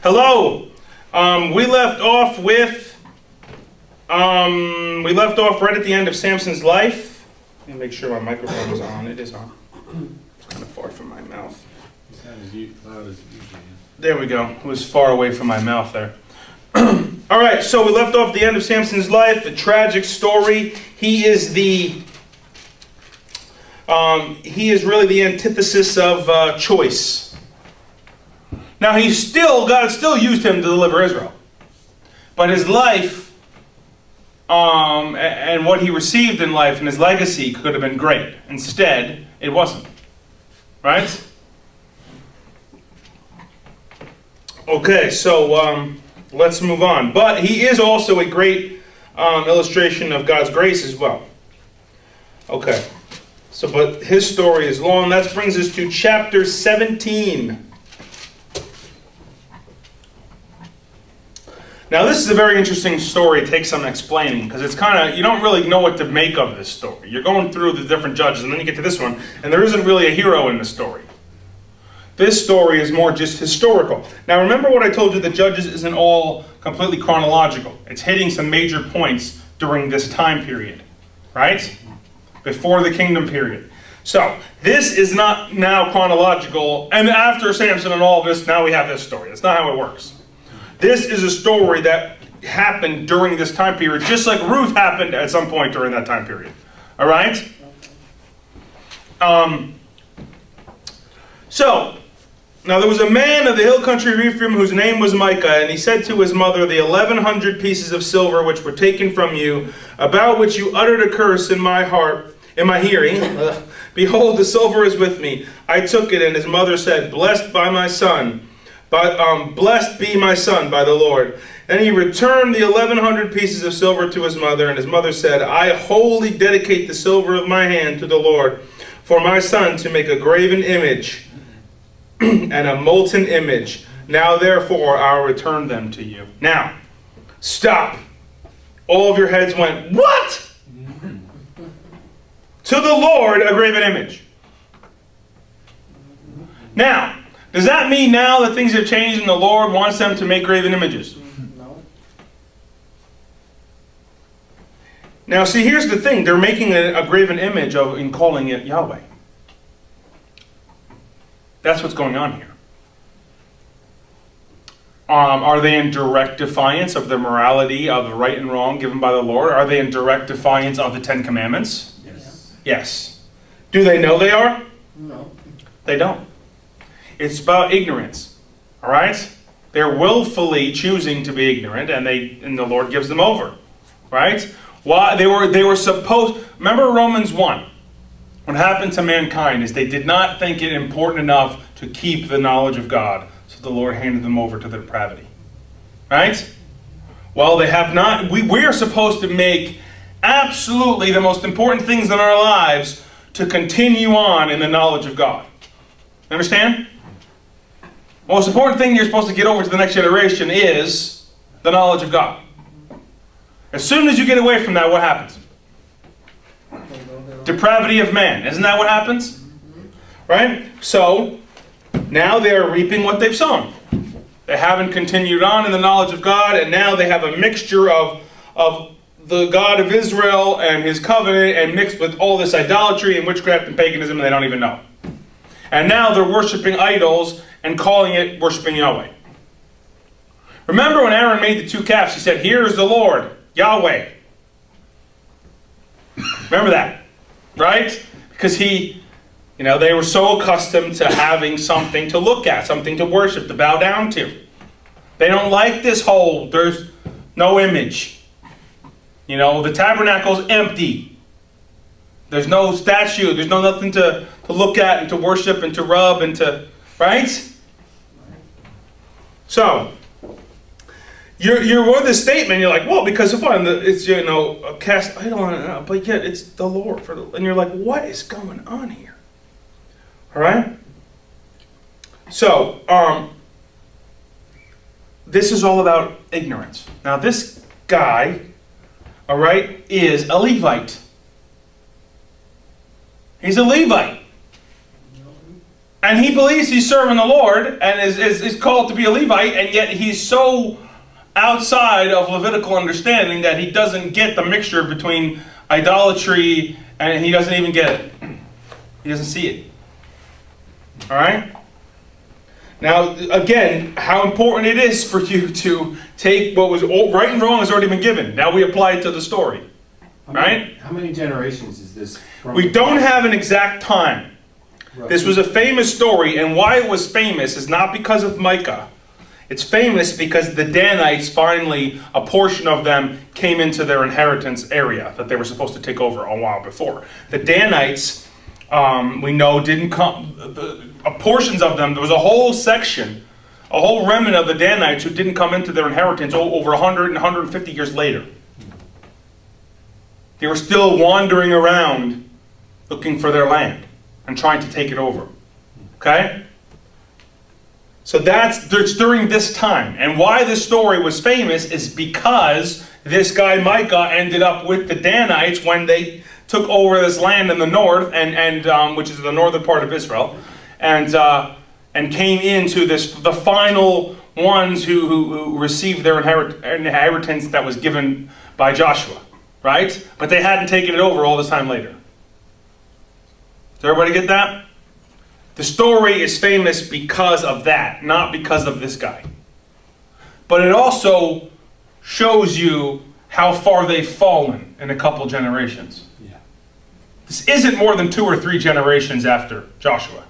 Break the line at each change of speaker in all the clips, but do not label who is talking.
Hello. We left off right at the end of Samson's life. Let me make sure my microphone is on. It is on. It's kind of far from my mouth.
It's not as loud as it usually is.
There we go. It was far away from my mouth there. All right, so we left off the end of Samson's life, the tragic story. He is really the antithesis of choice. Now God still used him to deliver Israel, but his life and what he received in life and his legacy could have been great. Instead, it wasn't. Right? Okay, so let's move on. But he is also a great illustration of God's grace as well. Okay, but his story is long. That brings us to chapter 17. Now this is a very interesting story. It takes some explaining because it's you don't really know what to make of this story. You're going through the different judges and then you get to this one and there isn't really a hero in the story. This story is more just historical. Now remember what I told you, the Judges isn't all completely chronological. It's hitting some major points during this time period, right? Before the kingdom period. So this is not now chronological and after Samson and all of this, now we have this story. That's not how it works. This is a story that happened during this time period, just like Ruth happened at some point during that time period. All right? So, now there was a man of the hill country of Ephraim whose name was Micah, and he said to his mother, "The 1,100 pieces of silver which were taken from you, about which you uttered a curse in my hearing, behold, the silver is with me. I took it." And his mother said, Blessed be my son by the Lord. And he returned the 1,100 pieces of silver to his mother, and his mother said, I wholly dedicate the silver of my hand to the Lord, for my son to make a graven image and a molten image. Now therefore I'll return them to you. Now, stop. All of your heads went, what? To the Lord a graven image. Now, does that mean now that things have changed and the Lord wants them to make graven images?
No.
Now see, here's the thing. They're making a graven image and calling it Yahweh. That's what's going on here. Are they in direct defiance of the morality of the right and wrong given by the Lord? Are they in direct defiance of the Ten Commandments?
Yes.
Yes. Do they know they are?
No.
They don't. It's about ignorance. All right? They're willfully choosing to be ignorant, and the Lord gives them over. Right? Why they were supposed. Remember Romans 1. What happened to mankind is they did not think it important enough to keep the knowledge of God, so the Lord handed them over to the depravity. Right? Well, they have not. We are supposed to make absolutely the most important things in our lives to continue on in the knowledge of God. Understand? The most important thing you're supposed to get over to the next generation is the knowledge of God. As soon as you get away from that, what happens? Depravity of man. Isn't that what happens? Right? So, now they are reaping what they've sown. They haven't continued on in the knowledge of God, and now they have a mixture of the God of Israel and his covenant, and mixed with all this idolatry and witchcraft and paganism, and they don't even know. And now they're worshiping idols and calling it worshiping Yahweh. Remember when Aaron made the two calves, he said, here is the Lord, Yahweh. Remember that, right? Because they were so accustomed to having something to look at, something to worship, to bow down to. They don't like this whole, there's no image. The tabernacle's empty. There's no statue, there's nothing to look at and to worship and to rub and to, right? So, you're with this statement, you're like, well, because of what? It's, a cast idol, but yet it's the Lord. And you're like, what is going on here? All right? So, this is all about ignorance. Now, this guy, all right, is a Levite. He's a Levite. And he believes he's serving the Lord and is called to be a Levite, and yet he's so outside of Levitical understanding that he doesn't get the mixture between idolatry, and he doesn't even get it. He doesn't see it. All right? Now, again, how important it is for you to take what was right and wrong has already been given. Now we apply it to the story. Right?
How many generations is this from?
We don't have an exact time. This was a famous story, and why it was famous is not because of Micah. It's famous because the Danites finally, a portion of them came into their inheritance area that they were supposed to take over a while before. The Danites, we know, didn't come, portions of them, there was a whole section, a whole remnant of the Danites who didn't come into their inheritance over 100 and 150 years later. They were still wandering around looking for their land and trying to take it over. Okay? So it's during this time. And why this story was famous is because this guy Micah ended up with the Danites when they took over this land in the north, and which is the northern part of Israel, and came into the final ones who received their inheritance that was given by Joshua. Right? But they hadn't taken it over all this time later. Does everybody get that? The story is famous because of that, not because of this guy. But it also shows you how far they've fallen in a couple generations.
Yeah.
This isn't more than 2 or 3 generations after Joshua.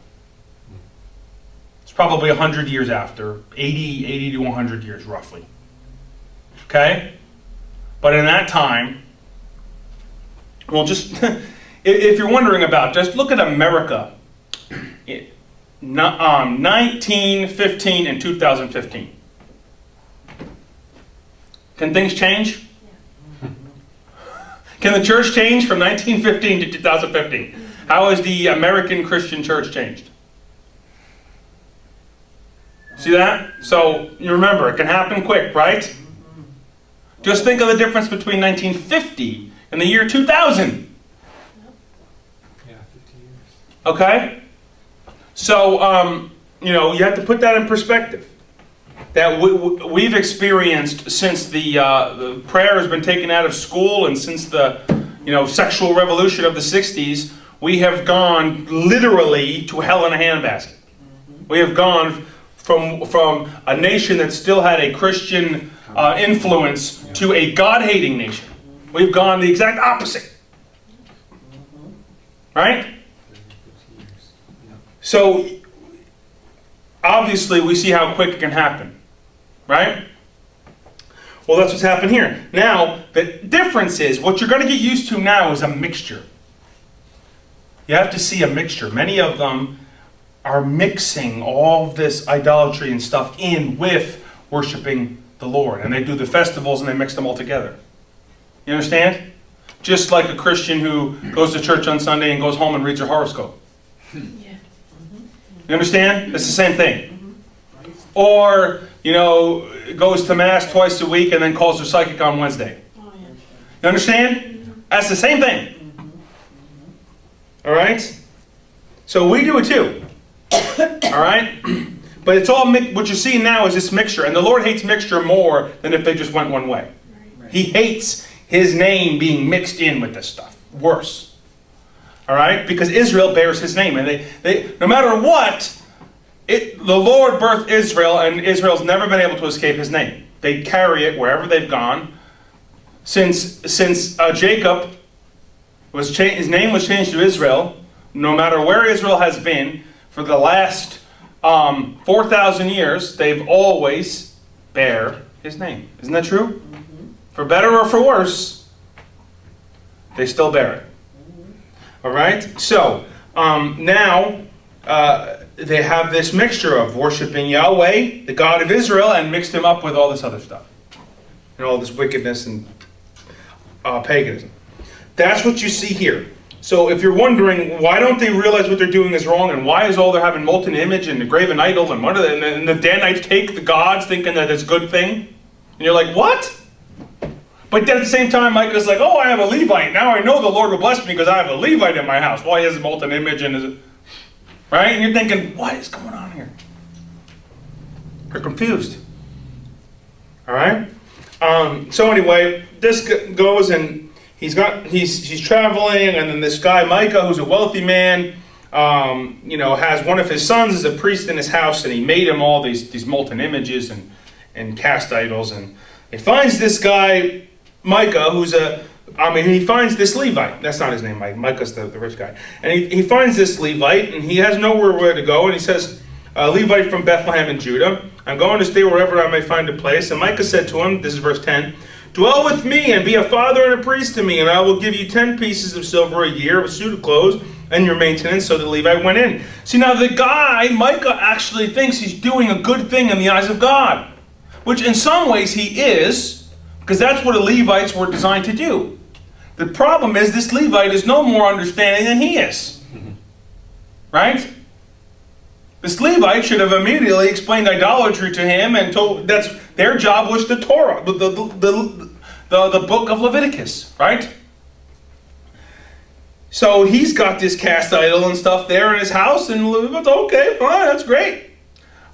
It's probably 100 years after, 80 to 100 years roughly. Okay? But in that time, well, just if you're wondering about, just look at America, 1915 and 2015. Can things change? Can the church change from 1915 to 2015? How has the American Christian church changed? See that? So you remember, it can happen quick, right? Just think of the difference between 1950 and the year 2000.
Yeah, 50 years.
Okay? So, you have to put that in perspective. That we've experienced since the prayer has been taken out of school, and since the sexual revolution of the 60s, we have gone literally to hell in a handbasket. We have gone from a nation that still had a Christian influence to a God-hating nation. We've gone the exact opposite. Right? So, obviously, we see how quick it can happen. Right? Well, that's what's happened here. Now, the difference is, what you're going to get used to now is a mixture. You have to see a mixture. Many of them are mixing all of this idolatry and stuff in with worshiping the Lord. And they do the festivals and they mix them all together. You understand? Just like a Christian who goes to church on Sunday and goes home and reads her horoscope.
Yeah.
You understand? It's the same thing. Or, goes to Mass twice a week and then calls her psychic on Wednesday.
Oh, yeah.
You understand? That's the same thing. All right? So we do it too. All right? But it's all what you're seeing now is this mixture. And the Lord hates mixture more than if they just went one way. He hates His name being mixed in with this stuff. Worse. All right? Because Israel bears His name. And they no matter what, the Lord birthed Israel, and Israel's never been able to escape His name. They carry it wherever they've gone. Since Jacob, his name was changed to Israel, no matter where Israel has been, for the last 4,000 years, they've always bear His name. Isn't that true?
Mm-hmm.
For better or for worse, they still bear it. All right? So, now they have this mixture of worshiping Yahweh, the God of Israel, and mixed Him up with all this other stuff. And all this wickedness and paganism. That's what you see here. So if you're wondering, why don't they realize what they're doing is wrong, and why is all they're having molten image and the graven idol, and and the Danites take the gods thinking that it's a good thing? And you're like, what? But then at the same time, Micah's like, oh, I have a Levite. Now I know the Lord will bless me because I have a Levite in my house. Why is it molten image and is it... right? And you're thinking, what is going on here? You're confused. All right? So anyway, this goes and he's traveling, and then this guy, Micah, who's a wealthy man, has one of his sons as a priest in his house, and he made him all these molten images and cast idols. And he finds this guy, Micah, he finds this Levite. That's not his name, Mike. Micah's the rich guy. And he finds this Levite, and he has nowhere where to go, and he says, Levite from Bethlehem in Judah, I'm going to stay wherever I may find a place. And Micah said to him, this is verse 10, dwell with me and be a father and a priest to me, and I will give you 10 pieces of silver a year, a suit of clothes, and your maintenance. So the Levite went in. See, now the guy, Micah, actually thinks he's doing a good thing in the eyes of God, which in some ways he is, because that's what the Levites were designed to do. The problem is this Levite is no more understanding than he is. Right? This Levite should have immediately explained idolatry to him and told that's their job was the Torah, the book of Leviticus, right? So he's got this cast idol and stuff there in his house, and Levite's okay, fine, that's great.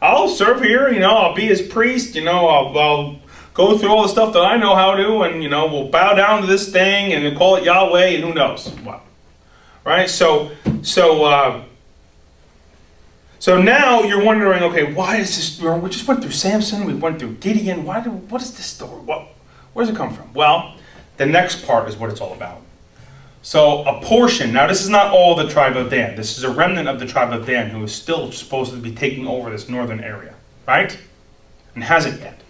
I'll serve here, I'll be his priest, I'll go through all the stuff that I know how to, and we'll bow down to this thing and call it Yahweh, and who knows what, right? So now you're wondering, okay, why is this? We just went through Samson, we went through Gideon. What is this story? Where does it come from? Well, the next part is what it's all about. So a portion. Now this is not all the tribe of Dan. This is a remnant of the tribe of Dan who is still supposed to be taking over this northern area, right? And hasn't yet.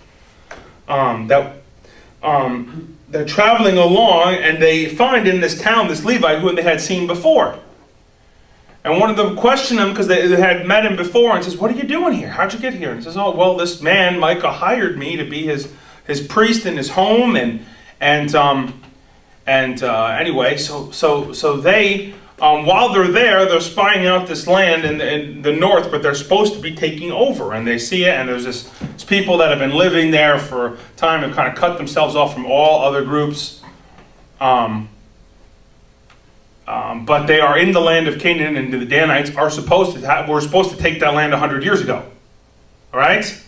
They're traveling along, and they find in this town this Levite who they had seen before. And one of them questioned him because they had met him before and says, what are you doing here? How'd you get here? And he says, oh, well, this man, Micah, hired me to be his priest in his home. Anyway, so they, while they're there, they're spying out this land in the north, but they're supposed to be taking over. And they see it, and there's this people that have been living there for time and kind of cut themselves off from all other groups. But they are in the land of Canaan, and the Danites were supposed to take that land 100 years ago. All right?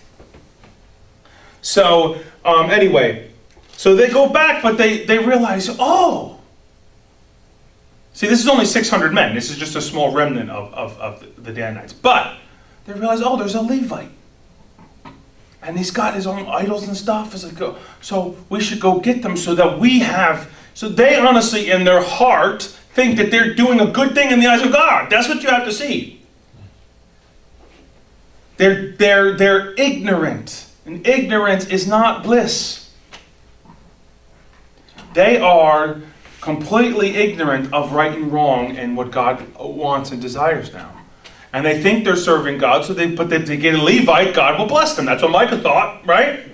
So, anyway, so they go back, but they realize, oh! See, this is only 600 men. This is just a small remnant of the Danites. But they realize, oh, there's a Levite. And he's got his own idols and stuff. It's like, so we should go get them so that we have... So they honestly, in their heart, think that they're doing a good thing in the eyes of God. That's what you have to see. They're ignorant. And ignorance is not bliss. They are completely ignorant of right and wrong and what God wants and desires now. And they think they're serving God, so if they get a Levite, God will bless them. That's what Micah thought, right?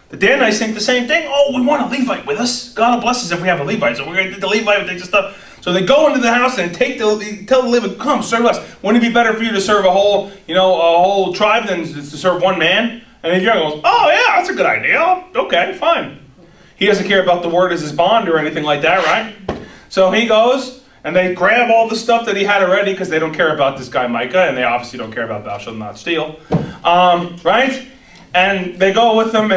The Danites think the same thing. Oh, we want a Levite with us. God will bless us if we have a Levite. So we're going to get the Levite and take the stuff. So they go into the house and tell the Levite, come, serve us. Wouldn't it be better for you to serve a whole tribe than to serve one man? And the young goes, oh yeah, that's a good idea. Okay, fine. He doesn't care about the word as his bond or anything like that, right? So he goes, and they grab all the stuff that he had already because they don't care about this guy Micah, and they obviously don't care about thou shalt not steal, right? And they go with them,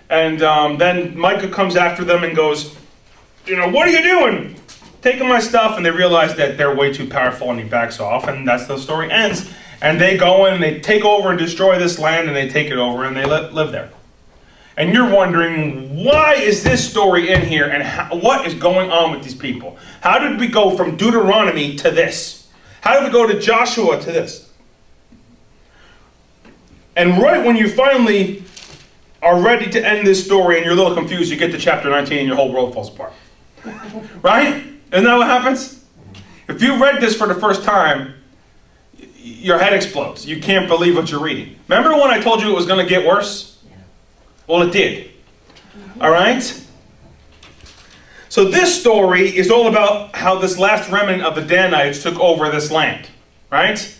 and then Micah comes after them and goes, what are you doing? Taking my stuff, and they realize that they're way too powerful, and he backs off, and that's the story ends. And they go in, and they take over and destroy this land, and they take it over, and they live there. And you're wondering, why is this story in here, and what is going on with these people? How did we go from Deuteronomy to this? How did we go to Joshua to this? And right when you finally are ready to end this story and you're a little confused, you get to chapter 19 and your whole world falls apart. Right? Isn't that what happens? If you read this for the first time, your head explodes. You can't believe what you're reading. Remember when I told you it was going to get worse? Well, it did. All right? So this story is all about how this last remnant of the Danites took over this land. Right?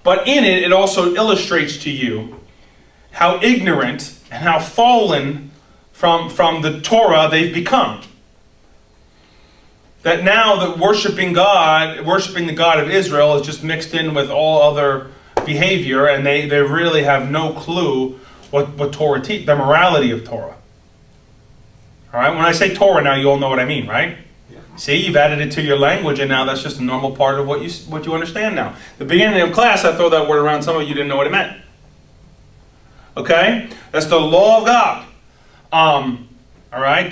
But in it, it also illustrates to you how ignorant and how fallen from the Torah they've become. that now that worshiping the God of Israel is just mixed in with all other behavior, and they really have no clue what Torah teaches, the morality of Torah. All right, when I say Torah now, you all know what I mean, right?
Yeah.
See, you've added it to your language, and now that's just a normal part of what you understand now. The beginning of class, I throw that word around. Some of you didn't know what it meant. Okay, that's the law of God. All right,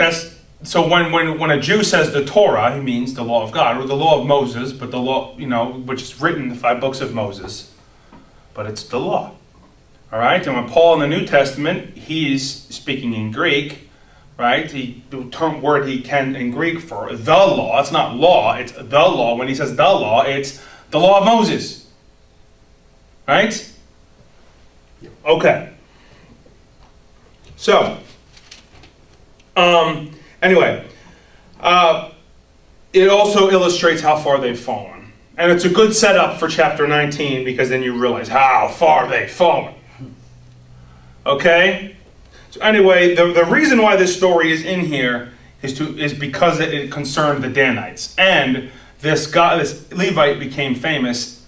so when a Jew says the Torah, he means the law of God, or the law of Moses, but the law, which is written in the 5 books of Moses, but it's the law. All right, and when Paul in the New Testament, he's speaking in Greek, right? The word he can in Greek for the law, it's not law, it's the law. When he says the law, it's the law of Moses. Right? Okay. So, anyway, it also illustrates how far they've fallen. And it's a good setup for chapter 19, because then you realize how far they've fallen. Okay? So anyway, the reason why this story is in here is because it concerned the Danites. And this Levite became famous.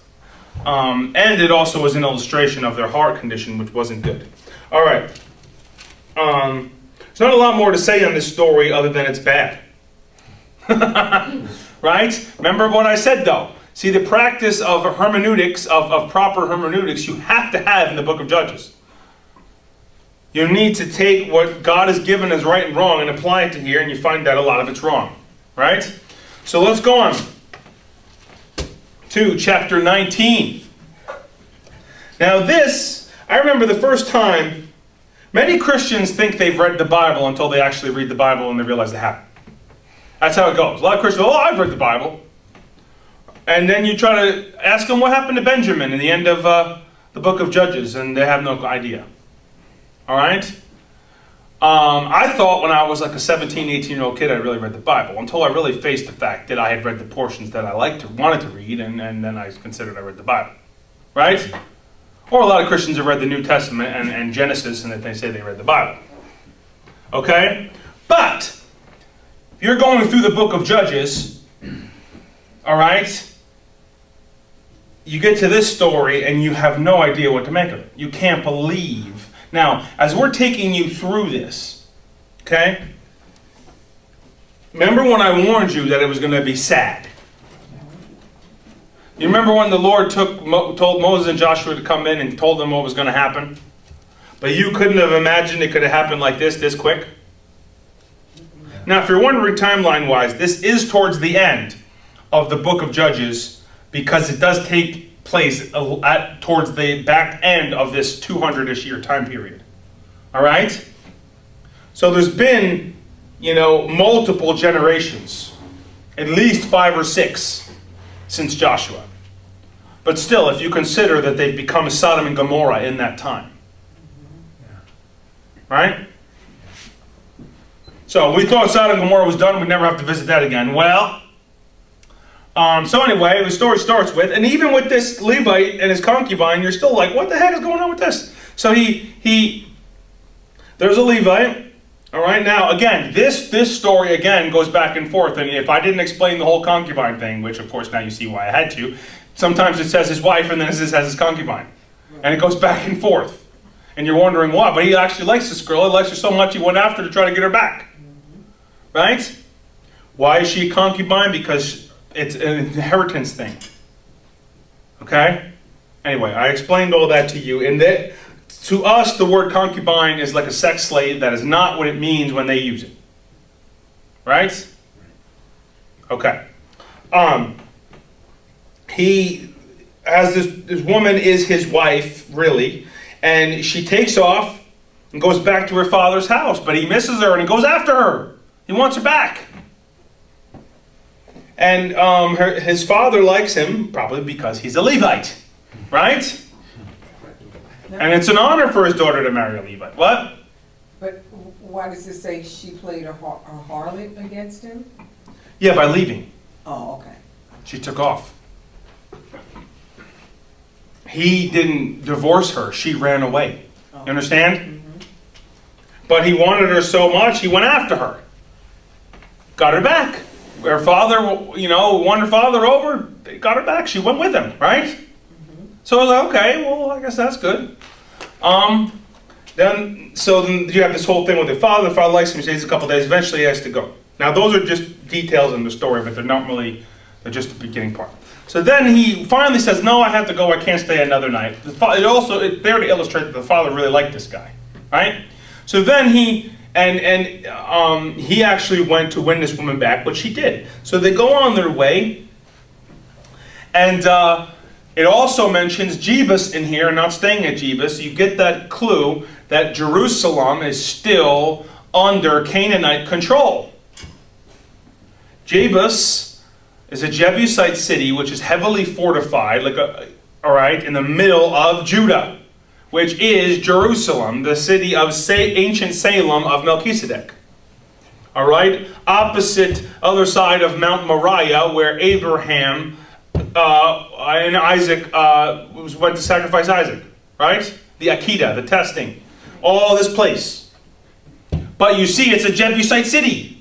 And it also was an illustration of their heart condition, which wasn't good. All right. There's not a lot more to say on this story other than it's bad. Right? Remember what I said, though. See, the practice of hermeneutics, of proper hermeneutics, you have to have in the book of Judges. You need to take what God has given as right and wrong and apply it to here, and you find that a lot of it's wrong. Right? So let's go on to chapter 19. Now this, I remember the first time, many Christians think they've read the Bible until they actually read the Bible and they realize they haven't. That's how it goes. A lot of Christians, I've read the Bible. And then you try to ask them what happened to Benjamin in the end of the book of Judges, and they have no idea. All right? I thought when I was like a 17, 18-year-old kid, I really read the Bible, until I really faced the fact that I had read the portions that I wanted to read, and then I considered I read the Bible. Right? Or a lot of Christians have read the New Testament and Genesis, and that they say they read the Bible. Okay? But, if you're going through the book of Judges, all right, you get to this story and you have no idea what to make of it. You can't believe. Now, as we're taking you through this, okay, remember when I warned you that it was going to be sad? You remember when the Lord told Moses and Joshua to come in and told them what was going to happen? But you couldn't have imagined it could have happened like this quick? Now, if you're wondering timeline-wise, this is towards the end of the book of Judges, because it does take place towards the back end of this 200-ish year time period. All right? So there's been, multiple generations, at least 5 or 6 since Joshua. But still, if you consider that they've become Sodom and Gomorrah in that time. Right? So we thought Sodom and Gomorrah was done. We'd never have to visit that again. Well, so anyway, the story starts with, and even with this Levite and his concubine, you're still like, what the heck is going on with this? So there's a Levite. All right, now again, this story again goes back and forth. And if I didn't explain the whole concubine thing, which of course now you see why I had to, sometimes it says his wife and then it says his concubine. And it goes back and forth. And you're wondering why, but he actually likes this girl. He likes her so much he went after her to try to get her back. Right? Why is she a concubine? Because it's an inheritance thing. Okay? Anyway, I explained all that to you. And that, to us, the word concubine is like a sex slave. That is not what it means when they use it. Right? Okay. He has this woman is his wife, really. And she takes off and goes back to her father's house. But he misses her and he goes after her. He wants her back. And his father likes him, probably because he's a Levite. Right? And it's an honor for his daughter to marry a Levite. What?
But why does it say she played a harlot against him?
Yeah, by leaving.
Oh, okay.
She took off. He didn't divorce her. She ran away.
Oh.
You understand?
Mm-hmm.
But he wanted her so much, he went after her. Got her back. her father, won her father over. They got her back. She went with him, right? So I was like, okay, well, I guess that's good. Then you have this whole thing with the father. The father likes him. He stays a couple days. Eventually, he has to go. Now, those are just details in the story, but they're not really. They're just the beginning part. So then he finally says, "No, I have to go. I can't stay another night." It's there to illustrate that the father really liked this guy, right? So then he actually went to win this woman back, which he did. So they go on their way, and it also mentions Jebus in here, not staying at Jebus. You get that clue that Jerusalem is still under Canaanite control. Jebus is a Jebusite city which is heavily fortified, in the middle of Judah, which is Jerusalem, the city of ancient Salem of Melchizedek. All right, opposite other side of Mount Moriah, where Abraham and Isaac went to sacrifice Isaac, right? The Akedah, the testing, all this place. But you see, it's a Jebusite city.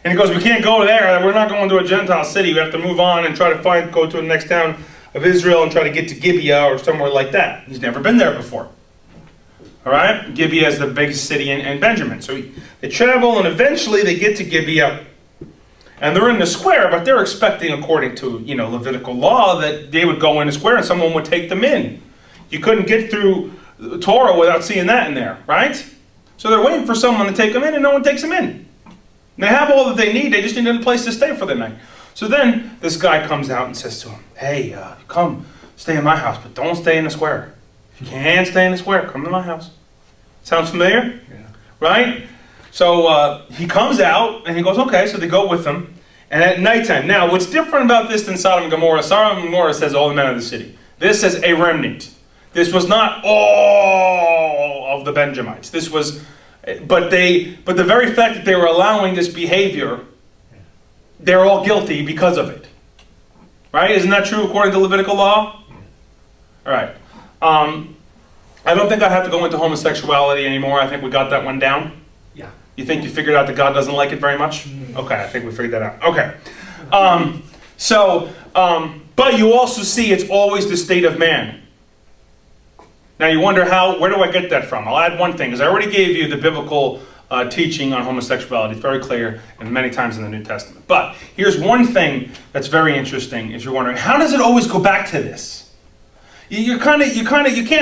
And he goes, we can't go there. We're not going to a Gentile city. We have to move on and try to go to the next town of Israel and try to get to Gibeah or somewhere like that. He's never been there before. All right? Gibeah is the biggest city in Benjamin. So they travel, and eventually they get to Gibeah. And they're in the square, but they're expecting, according to Levitical law, that they would go in the square and someone would take them in. You couldn't get through Torah without seeing that in there, right? So they're waiting for someone to take them in, and no one takes them in. They have all that they need. They just need a place to stay for the night. So then this guy comes out and says to him, hey, come stay in my house, but don't stay in the square. If you can't stay in the square, come to my house. Sounds familiar?
Yeah.
Right? So he comes out, and he goes, okay, so they go with him. And at nighttime, now what's different about this than Sodom and Gomorrah? Sodom and Gomorrah says all the men of the city. This says a remnant. This was not all of the Benjamites. This was, but the very fact that they were allowing this behavior, they're all guilty because of it. Right? Isn't that true according to Levitical law? All right. I don't think I have to go into homosexuality anymore. I think we got that one down.
Yeah.
You think you figured out that God doesn't like it very much? Okay, I think we figured that out. Okay. But you also see it's always the state of man. Now you wonder where do I get that from? I'll add one thing, because I already gave you the biblical teaching on homosexuality. It's very clear and many times in the New Testament. But here's one thing that's very interesting if you're wondering, how does it always go back to this? You can't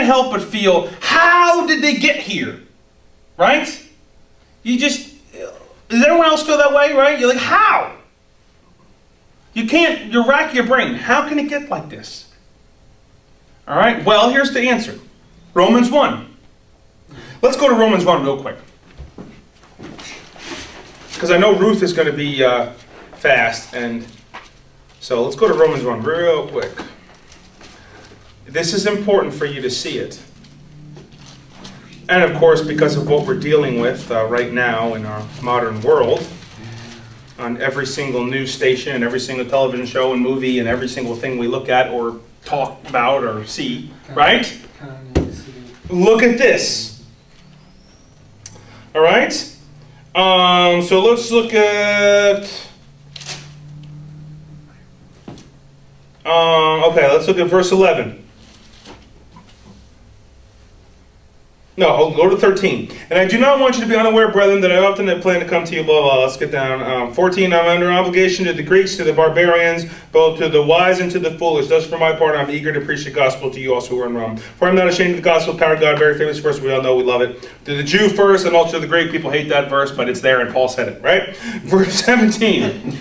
help but feel, how did they get here? Right? Does everyone else feel that way, right? You're like, how? You rack your brain. How can it get like this? All right, well, here's the answer. Romans 1. Let's go to Romans 1 real quick. Because I know Ruth is going to be fast, and so let's go to Romans 1 real quick. This is important for you to see it. And of course, because of what we're dealing with right now in our modern world, on every single news station and every single television show and movie and every single thing we look at or talk about or see, right? Look at this. All right? So let's look at... let's look at verse 11. No, I'll go to 13. And I do not want you to be unaware, brethren, that I often have planned to come to you, blah, blah, let's get down. 14, I'm under obligation to the Greeks, to the barbarians, both to the wise and to the foolish. Thus, for my part, I'm eager to preach the gospel to you also who are in Rome. For I'm not ashamed of the gospel, power of God, very famous verse, we all know, we love it. To the Jew first, and also to the Greek, people hate that verse, but it's there, and Paul said it, right? Verse 17.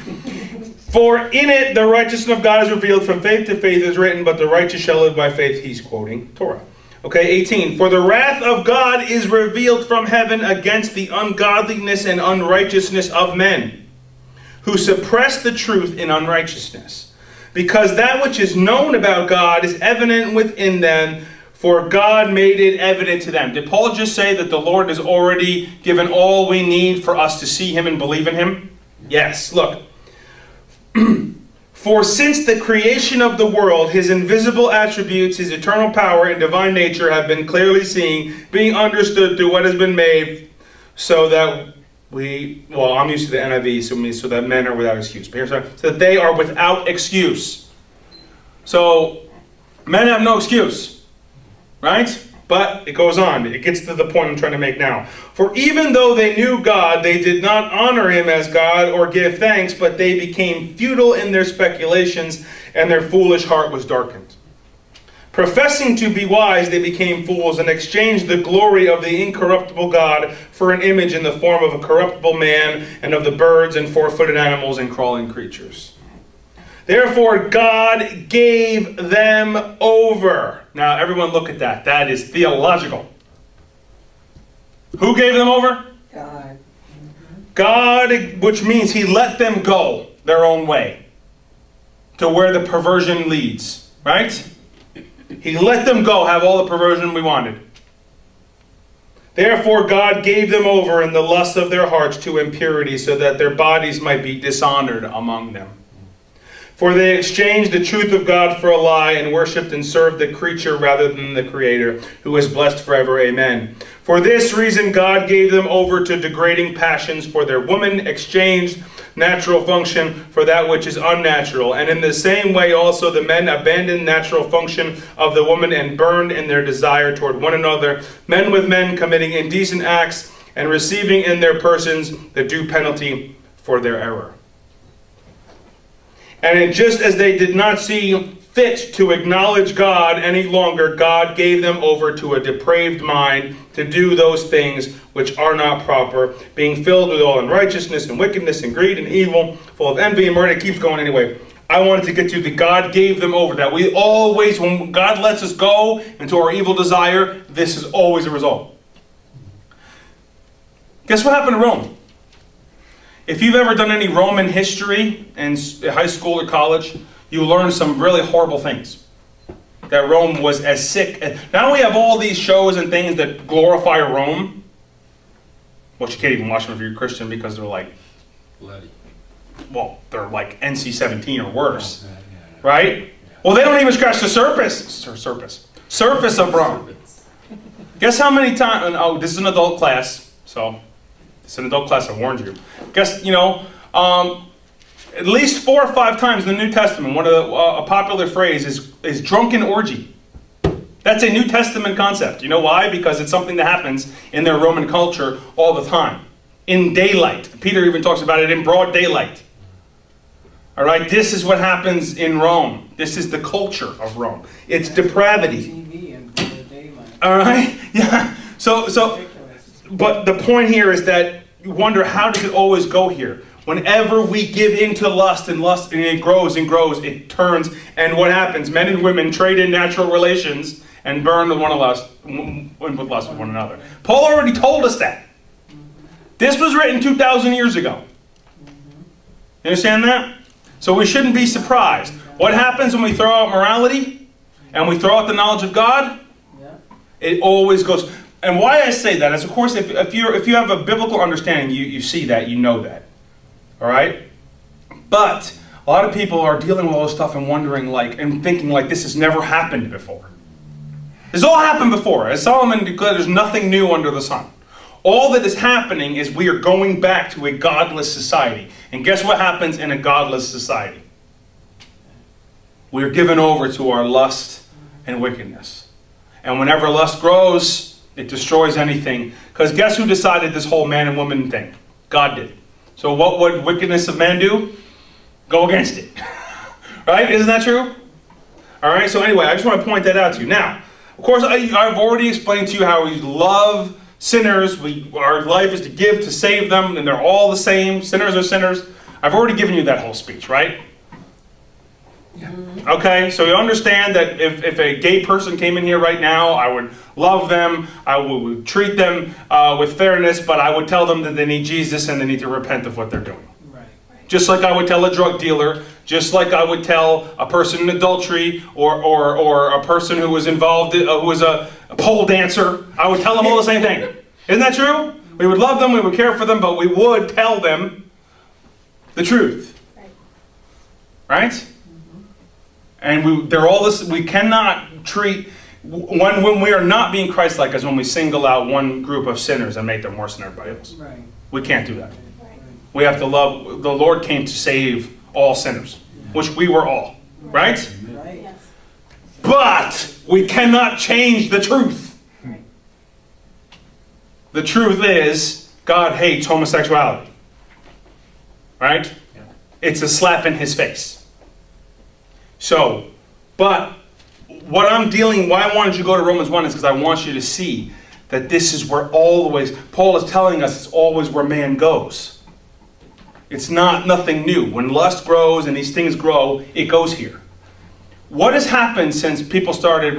For in it the righteousness of God is revealed from faith to faith is written, but the righteous shall live by faith. He's quoting Torah. Okay, 18. For the wrath of God is revealed from heaven against the ungodliness and unrighteousness of men, who suppress the truth in unrighteousness. Because that which is known about God is evident within them, for God made it evident to them. Did Paul just say that the Lord has already given all we need for us to see Him and believe in Him? Yes, look. For since the creation of the world, His invisible attributes, His eternal power and divine nature have been clearly seen, being understood through what has been made, so that I'm used to the NIV, so that men are without excuse. But here's so that they are without excuse. So men have no excuse, right? But it goes on. It gets to the point I'm trying to make now. For even though they knew God, they did not honor him as God or give thanks, but they became futile in their speculations, and their foolish heart was darkened. Professing to be wise, they became fools and exchanged the glory of the incorruptible God for an image in the form of a corruptible man and of the birds and four-footed animals and crawling creatures. Therefore, God gave them over. Now, everyone look at that. That is theological. Who gave them over?
God.
God, which means he let them go their own way to where the perversion leads, right? He let them go, have all the perversion we wanted. Therefore, God gave them over in the lust of their hearts to impurity, so that their bodies might be dishonored among them. For they exchanged the truth of God for a lie and worshipped and served the creature rather than the Creator, who is blessed forever. Amen. For this reason God gave them over to degrading passions, for their women exchanged natural function for that which is unnatural. And in the same way also the men abandoned natural function of the woman and burned in their desire toward one another, men with men committing indecent acts and receiving in their persons the due penalty for their error. And just as they did not see fit to acknowledge God any longer, God gave them over to a depraved mind to do those things which are not proper, being filled with all unrighteousness and wickedness and greed and evil, full of envy and murder. It keeps going anyway. I wanted to get to that God gave them over. That we always, when God lets us go into our evil desire, this is always a result. Guess what happened to Rome? If you've ever done any Roman history in high school or college, you learn some really horrible things. That Rome was as sick. Now we have all these shows and things that glorify Rome. Well, you can't even watch them if you're a Christian because they're like,
Bloody.
well, they're like NC-17 or worse.
Yeah.
Right? Well, they don't even scratch the surface of Rome. Guess how many times, oh, this is an adult class, so it's an adult class, I warned you. Guess, at least 4 or 5 times in the New Testament, one of the, a popular phrase is drunken orgy. That's a New Testament concept. You know why? Because it's something that happens in their Roman culture all the time. In daylight. Peter even talks about it in broad daylight. All right? This is what happens in Rome. This is the culture of Rome. It's depravity.
TV and the daylight.
All right? Yeah. So,
Ridiculous.
but the point here is that you wonder, how does it always go here? Whenever we give into lust, and it grows and grows, it turns. And what happens? Men and women trade in natural relations and burn with lust with one another. Paul already told us that. This was written 2,000 years ago. You understand that? So we shouldn't be surprised. What happens when we throw out morality and we throw out the knowledge of God?
Yeah.
It always goes. And why I say that is, of course, if you have a biblical understanding, you see that, you know that. All right? But a lot of people are dealing with all this stuff and wondering and thinking this has never happened before. This all happened before. As Solomon declared, there's nothing new under the sun. All that is happening is we are going back to a godless society. And guess what happens in a godless society? We are given over to our lust and wickedness. And whenever lust grows, it destroys anything. Because guess who decided this whole man and woman thing? God did. So what would wickedness of man do? Go against it. Right? Isn't that true? All right, so anyway, I just want to point that out to you. Now, of course, I've already explained to you how we love sinners. Our life is to give to save them, and they're all the same. Sinners are sinners. I've already given you that whole speech, right?
Yeah.
Okay, so you understand that if a gay person came in here right now, I would love them, I would treat them with fairness, but I would tell them that they need Jesus and they need to repent of what they're doing.
Right.
Just like I would tell a drug dealer, just like I would tell a person in adultery or a person who was involved, who was a pole dancer, I would tell them all the same thing. Isn't that true? We would love them, we would care for them, but we would tell them the truth. Right? And they're all this. We cannot treat When we are not being Christ-like is when we single out one group of sinners and make them worse than everybody else.
Right.
We can't do that.
Right.
We have to love. The Lord came to save all sinners, which we were all, right?
Right.
Yes.
But we cannot change the truth.
Right.
The truth is, God hates homosexuality. Right?
Yeah.
It's a slap in his face. So, but what I'm dealing, why I wanted you to go to Romans 1 is because I want you to see that this is where always, Paul is telling us it's always where man goes. It's not nothing new. When lust grows and these things grow, it goes here. What has happened since we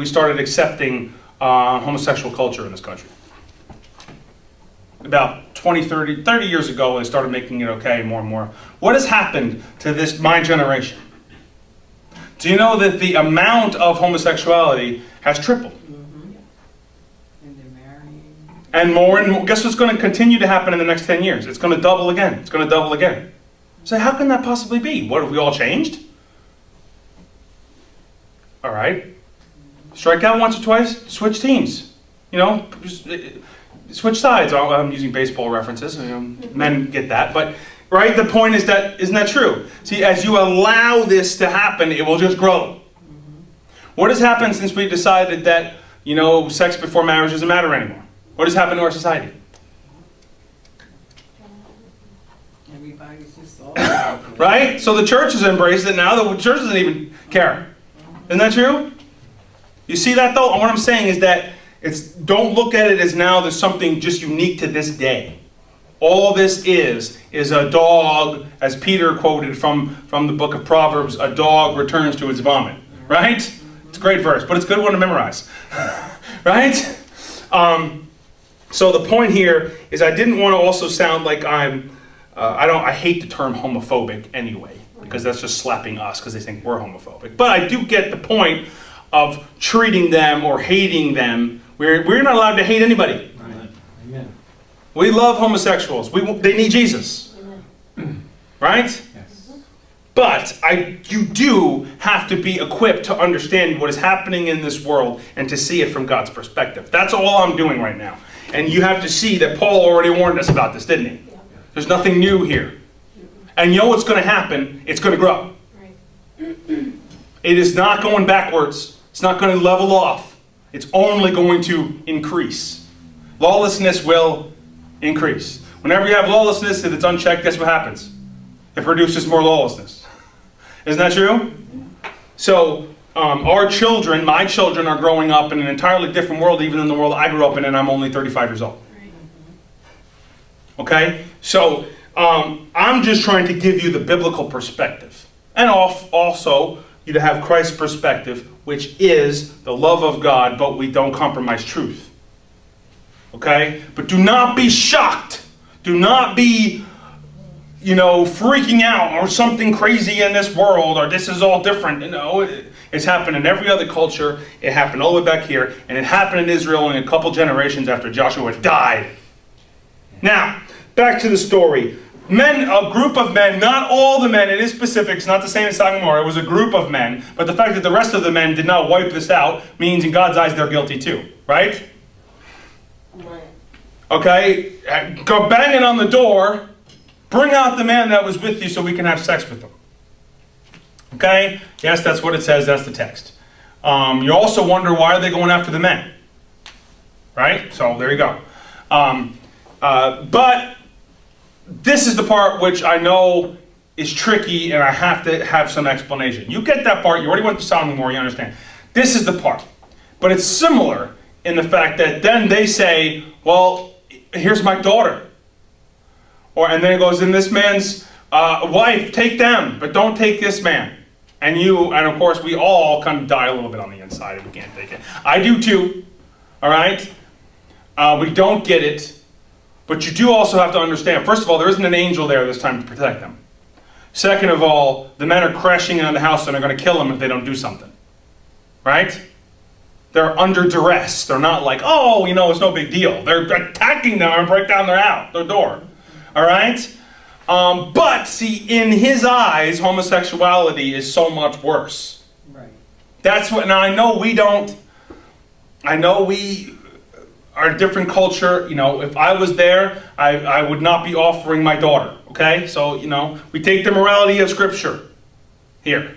started accepting homosexual culture in this country? About 20, 30 years ago, they started making it okay more and more. What has happened to my generation? Do you know that the amount of homosexuality has tripled?
And they're marrying.
And more, guess what's going to continue to happen in the next 10 years? It's going to double again. It's going to double again. So how can that possibly be? What, have we all changed? All right. Strike out once or twice, switch teams. You know, just, switch sides. I'm using baseball references. Men get that. But, right, the point is that, isn't that true? See, as you allow this to happen, it will just grow. What has happened since we decided that, sex before marriage doesn't matter anymore? What has happened to our society?
Everybody's just all.
Right? So the church has embraced it now. The church doesn't even care. Isn't that true? You see that though? And what I'm saying is that don't look at it as now there's something just unique to this day. All this is a dog, as Peter quoted from the book of Proverbs, a dog returns to its vomit. Right? It's a great verse, but it's a good one to memorize. Right? So the point here is I didn't want to also sound like I hate the term homophobic anyway, because that's just slapping us because they think we're homophobic. But I do get the point of treating them or hating them. We're not allowed to hate anybody.
Right. Amen.
We love homosexuals. They need Jesus.
Amen.
Right?
Yes.
But you do have to be equipped to understand what is happening in this world and to see it from God's perspective. That's all I'm doing right now. And you have to see that Paul already warned us about this, didn't he?
Yeah.
There's nothing new here. And you know what's going to happen? It's going to grow.
Right.
It is not going backwards. It's not going to level off. It's only going to increase. Lawlessness will increase. Whenever you have lawlessness, if it's unchecked, guess what happens? It produces more lawlessness. Isn't that true? So, our children, my children, are growing up in an entirely different world even than the world I grew up in, and I'm only 35 years old.
Right.
Okay? So, I'm just trying to give you the biblical perspective. And also, you to have Christ's perspective, which is the love of God, but we don't compromise truth. Okay? But do not be shocked. Do not be, freaking out or something crazy in this world or this is all different. It's happened in every other culture. It happened all the way back here. And it happened in Israel in a couple generations after Joshua died. Now, back to the story. A group of men, not all the men, it is specific, it's not the same as Sodom and Gomorrah, it was a group of men, but the fact that the rest of the men did not wipe this out means in God's eyes they're guilty too, right?
Right.
Okay, go banging on the door, bring out the man that was with you so we can have sex with him. Okay, yes, that's what it says, that's the text. You also wonder why are they going after the men? Right, so there you go. But this is the part which I know is tricky and I have to have some explanation. You get that part, you already went to Sodom and Gomorrah, you understand. This is the part. But it's similar in the fact that then they say, well, here's my daughter. And then it goes, and this man's wife, take them, but don't take this man. And of course we all kind of die a little bit on the inside if we can't take it. I do too, all right? We don't get it. But you do also have to understand, first of all, there isn't an angel there this time to protect them. Second of all, the men are crashing into the house and they're going to kill them if they don't do something. Right? They're under duress. They're not like, oh, it's no big deal. They're attacking them and break down their door. All right? But, see, in his eyes, homosexuality is so much worse.
Right.
That's what, now I know we don't I know we are a different culture. You know, if I was there, I would not be offering my daughter. Okay? So, you know, we take the morality of Scripture here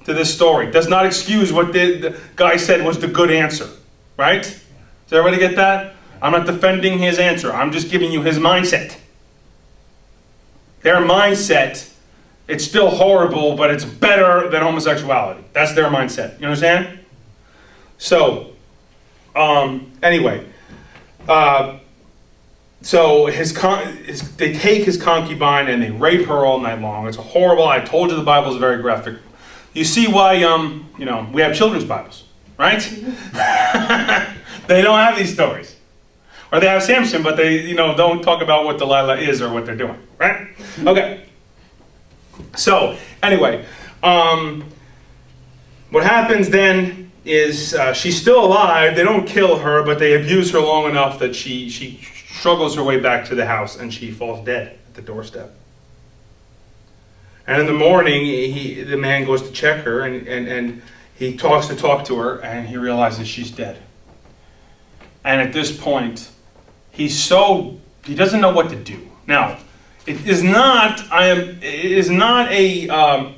to this story. Does not excuse what the guy said was the good answer. Right? Does everybody get that? I'm not defending his answer. I'm just giving you his mindset. Their mindset, it's still horrible, but it's better than homosexuality. That's their mindset. You understand? So, anyway. So they take his concubine and they rape her all night long. It's horrible. I told you the Bible is very graphic. You see why, you know, we have children's Bibles, right? They don't have these stories. Or they have Samson, but they, you know, don't talk about what Delilah is or what they're doing, right? Okay. So, anyway, what happens then is she's still alive. They don't kill her, but they abuse her long enough that she struggles her way back to the house and she falls dead at the doorstep. And in the morning, the man goes to check her and he talks to her and he realizes she's dead. And at this point, he doesn't know what to do. Now, it is not a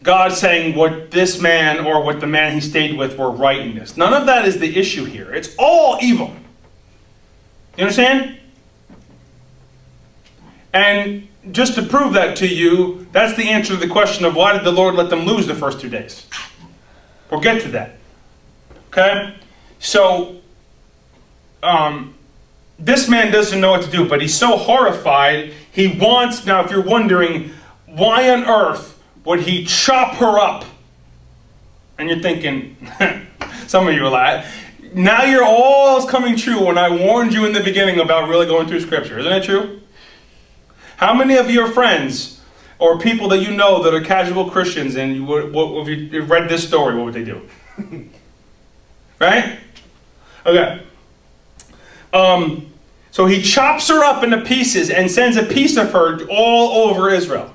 God saying what this man or what the man he stayed with were right in this. None of that is the issue here. It's all evil. You understand? And just to prove that to you, that's the answer to the question of why did the Lord let them lose the first 2 days? We'll get to that. Okay? So, this man doesn't know what to do, but he's so horrified, he wants, now if you're wondering, why on earth would he chop her up? And you're thinking, some of you are like, now you're all coming true when I warned you in the beginning about really going through Scripture. Isn't it true? How many of your friends or people that you know that are casual Christians and if you read this story, what would they do? Right? Okay. So he chops her up into pieces and sends a piece of her all over Israel.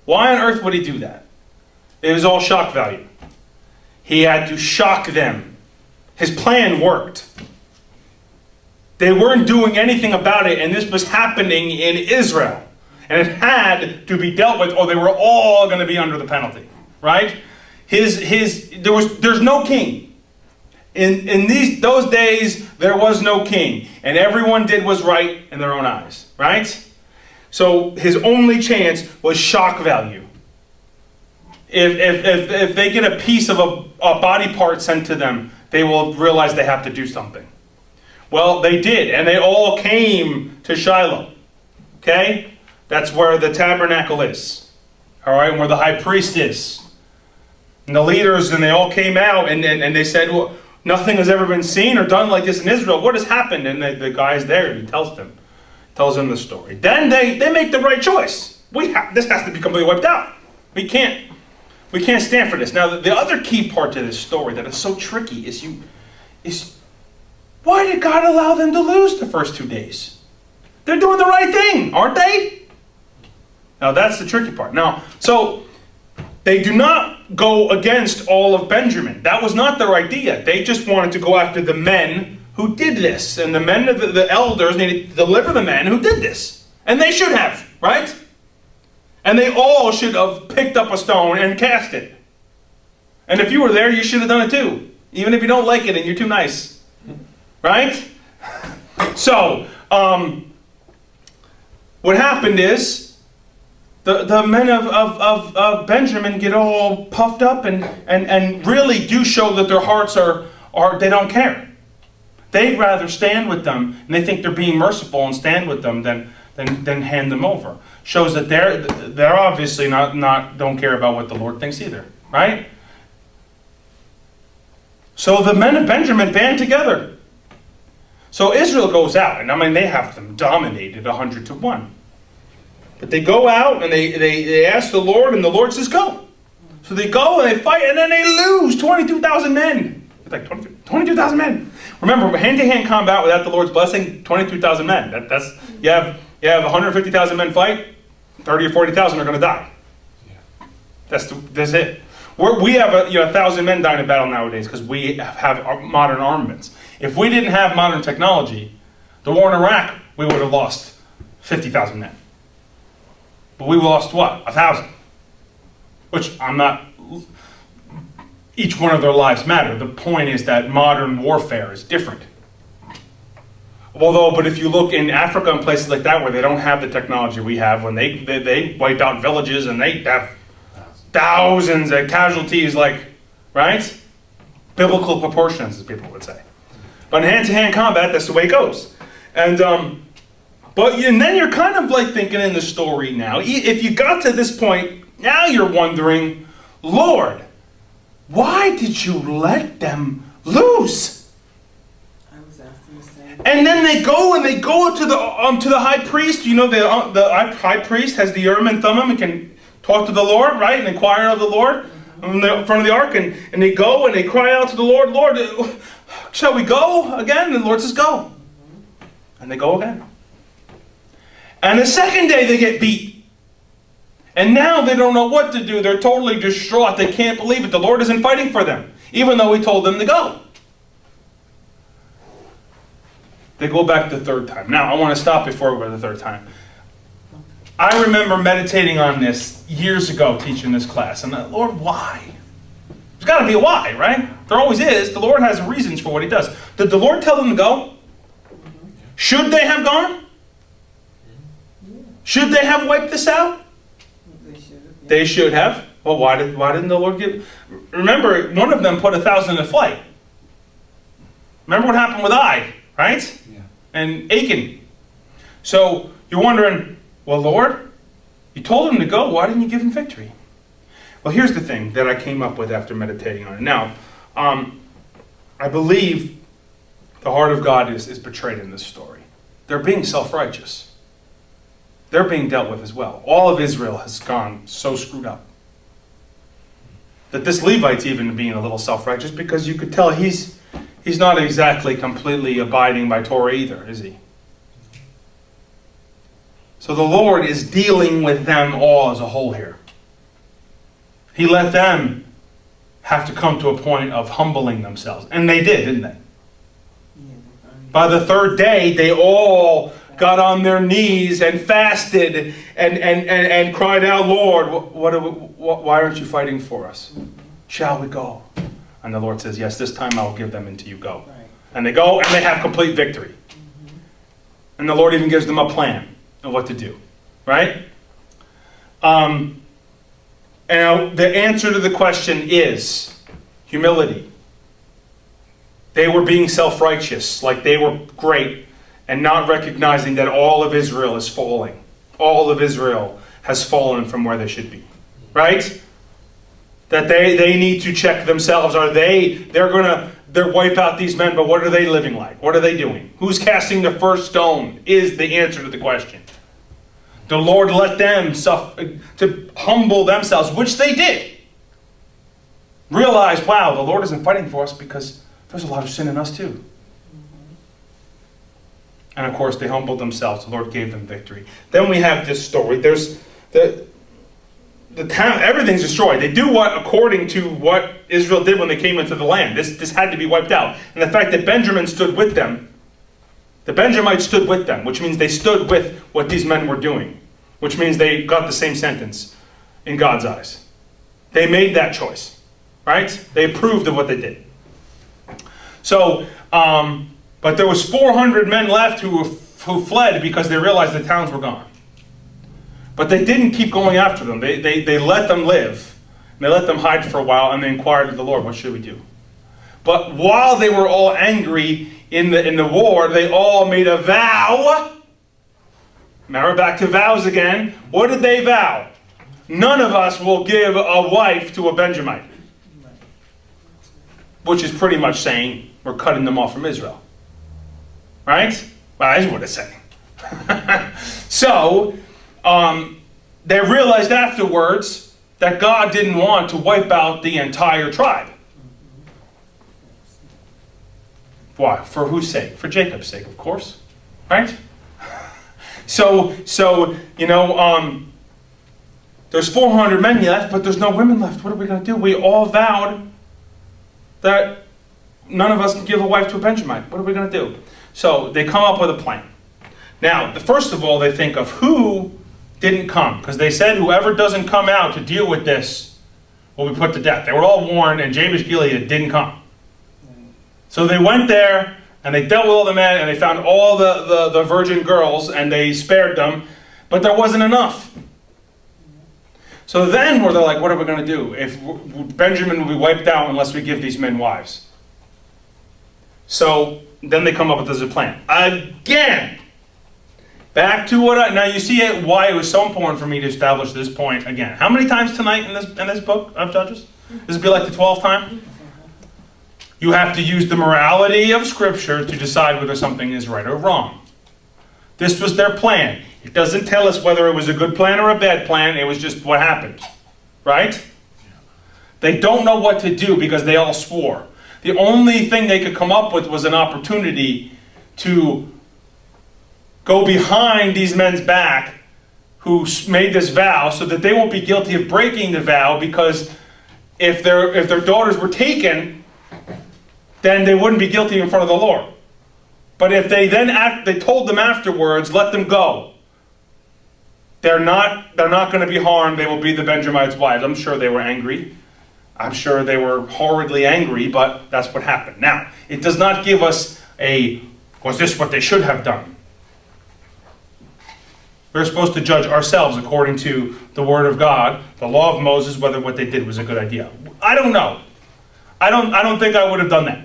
Why on earth would he do that? It was all shock value. He had to shock them. His plan worked. They weren't doing anything about it, and this was happening in Israel. And it had to be dealt with, or they were all going to be under the penalty. Right? There's no king. In those days, there was no king. And everyone did was right in their own eyes. Right? So his only chance was shock value. If they get a piece of a body part sent to them, they will realize they have to do something. Well, they did, and they all came to Shiloh. Okay? That's where the tabernacle is. All right? And where the high priest is. And the leaders, and they all came out, and they said, well, nothing has ever been seen or done like this in Israel. What has happened? And the guy's there, and he tells them the story. Then they make the right choice. This has to be completely wiped out. We can't stand for this. Now, the other key part to this story that is so tricky is why did God allow them to lose the first 2 days? They're doing the right thing, aren't they? Now, that's the tricky part. Now, so they do not go against all of Benjamin. That was not their idea. They just wanted to go after the men who did this. And the men, the elders, needed to deliver the men who did this. And they should have, right? And they all should have picked up a stone and cast it. And if you were there, you should have done it too. Even if you don't like it and you're too nice. Right? So, what happened is, the men of Benjamin get all puffed up and really do show that their hearts are they don't care. They'd rather stand with them, and they think they're being merciful and stand with them than hand them over. Shows that they're obviously not don't care about what the Lord thinks either, right? So the men of Benjamin band together. So Israel goes out, and I mean they have them dominated 100-1. But they go out and they ask the Lord, and the Lord says go. So they go and they fight, and then they lose 22,000 men. It's like 22,000 men. Remember, hand-to-hand combat without the Lord's blessing, 22,000 men. That's you have 150,000 men fight, 30 or 40,000 are going to die. That's it. We have 1,000 men dying in battle nowadays because we have modern armaments. If we didn't have modern technology, the war in Iraq, we would have lost 50,000 men. But we lost what? 1,000. Which I'm not... Each one of their lives matter. The point is that modern warfare is different. But if you look in Africa and places like that where they don't have the technology we have, when they wipe out villages and they have thousands of casualties, right? Biblical proportions, as people would say. But in hand-to-hand combat, that's the way it goes. And then you're kind of like thinking in the story now, if you got to this point, now you're wondering, Lord, why did you let them lose?
I was asking the same.
And then they go to the high priest. You know, the high priest has the Urim and Thummim and can talk to the Lord, right, and inquire of the Lord in front of the ark. And they go and they cry out to the Lord, Lord, shall we go again? And the Lord says, go. And they go again. And the second day they get beat. And now they don't know what to do. They're totally distraught. They can't believe it. The Lord isn't fighting for them, even though He told them to go. They go back the third time. Now, I want to stop before we go the third time. I remember meditating on this years ago, teaching this class. And Lord, why? There's got to be a why, right? There always is. The Lord has reasons for what He does. Did the Lord tell them to go? Should they have gone? Should they have wiped this out? They should have. Well, why didn't the Lord give? Remember, one of them put 1,000 to flight. Remember what happened with Ai, right?
Yeah.
And Achan. So you're wondering, well, Lord, you told him to go. Why didn't you give him victory? Well, here's the thing that I came up with after meditating on it. Now, I believe the heart of God is betrayed in this story. They're being self-righteous. They're being dealt with as well. All of Israel has gone so screwed up that this Levite's even being a little self-righteous, because you could tell he's not exactly completely abiding by Torah either, is he? So the Lord is dealing with them all as a whole here. He let them have to come to a point of humbling themselves. And they did, didn't they? By the third day, they all got on their knees and fasted and cried out, Lord, why aren't you fighting for us? Shall we go? And the Lord says, yes, this time I will give them until you go.
Right.
And they go and they have complete victory. And the Lord even gives them a plan of what to do. Right? And the answer to the question is humility. They were being self-righteous, like they were great, and not recognizing that all of Israel is falling. All of Israel has fallen from where they should be. Right? That they need to check themselves. They're wipe out these men, but what are they living like? What are they doing? Who's casting the first stone is the answer to the question. The Lord let them to humble themselves, which they did. Realize, wow, the Lord isn't fighting for us because there's a lot of sin in us too. And of course, they humbled themselves. The Lord gave them victory. Then we have this story. There's the town. Everything's destroyed. They do what according to what Israel did when they came into the land. This had to be wiped out. And the fact that Benjamin stood with them, the Benjamites stood with them, which means they stood with what these men were doing, which means they got the same sentence in God's eyes. They made that choice, right? They approved of what they did. So, but there was 400 men left who fled because they realized the towns were gone. But they didn't keep going after them. They let them live. And they let them hide for a while, and they inquired of the Lord, what should we do? But while they were all angry in the war, they all made a vow. Remember, back to vows again. What did they vow? None of us will give a wife to a Benjamite. Which is pretty much saying we're cutting them off from Israel. Right? Well, that's what it's saying. So, they realized afterwards that God didn't want to wipe out the entire tribe. Why? For whose sake? For Jacob's sake, of course. Right? So the there's 400 men left, but there's no women left. What are we going to do? We all vowed that none of us can give a wife to a Benjamite. What are we going to do? So they come up with a plan. Now, first of all, they think of who didn't come, because they said whoever doesn't come out to deal with this will be put to death. They were all warned, and Jabesh Gilead didn't come. So they went there, and they dealt with all the men, and they found all the virgin girls, and they spared them, but there wasn't enough. So then they're like, what are we going to do? If Benjamin will be wiped out unless we give these men wives. So then they come up with this plan. Again, back to now you see why it was so important for me to establish this point again. How many times tonight in this book of Judges? This will be like the 12th time? You have to use the morality of Scripture to decide whether something is right or wrong. This was their plan. It doesn't tell us whether it was a good plan or a bad plan. It was just what happened. Right? They don't know what to do because they all swore. The only thing they could come up with was an opportunity to go behind these men's back who made this vow so that they won't be guilty of breaking the vow, because if their daughters were taken, then they wouldn't be guilty in front of the Lord. But if they they told them afterwards, let them go. They're not going to be harmed. They will be the Benjamites' wives. I'm sure they were angry. I'm sure they were horridly angry, but that's what happened. Now, it does not give us was this what they should have done? We're supposed to judge ourselves according to the Word of God, the law of Moses, whether what they did was a good idea. I don't know. I don't think I would have done that.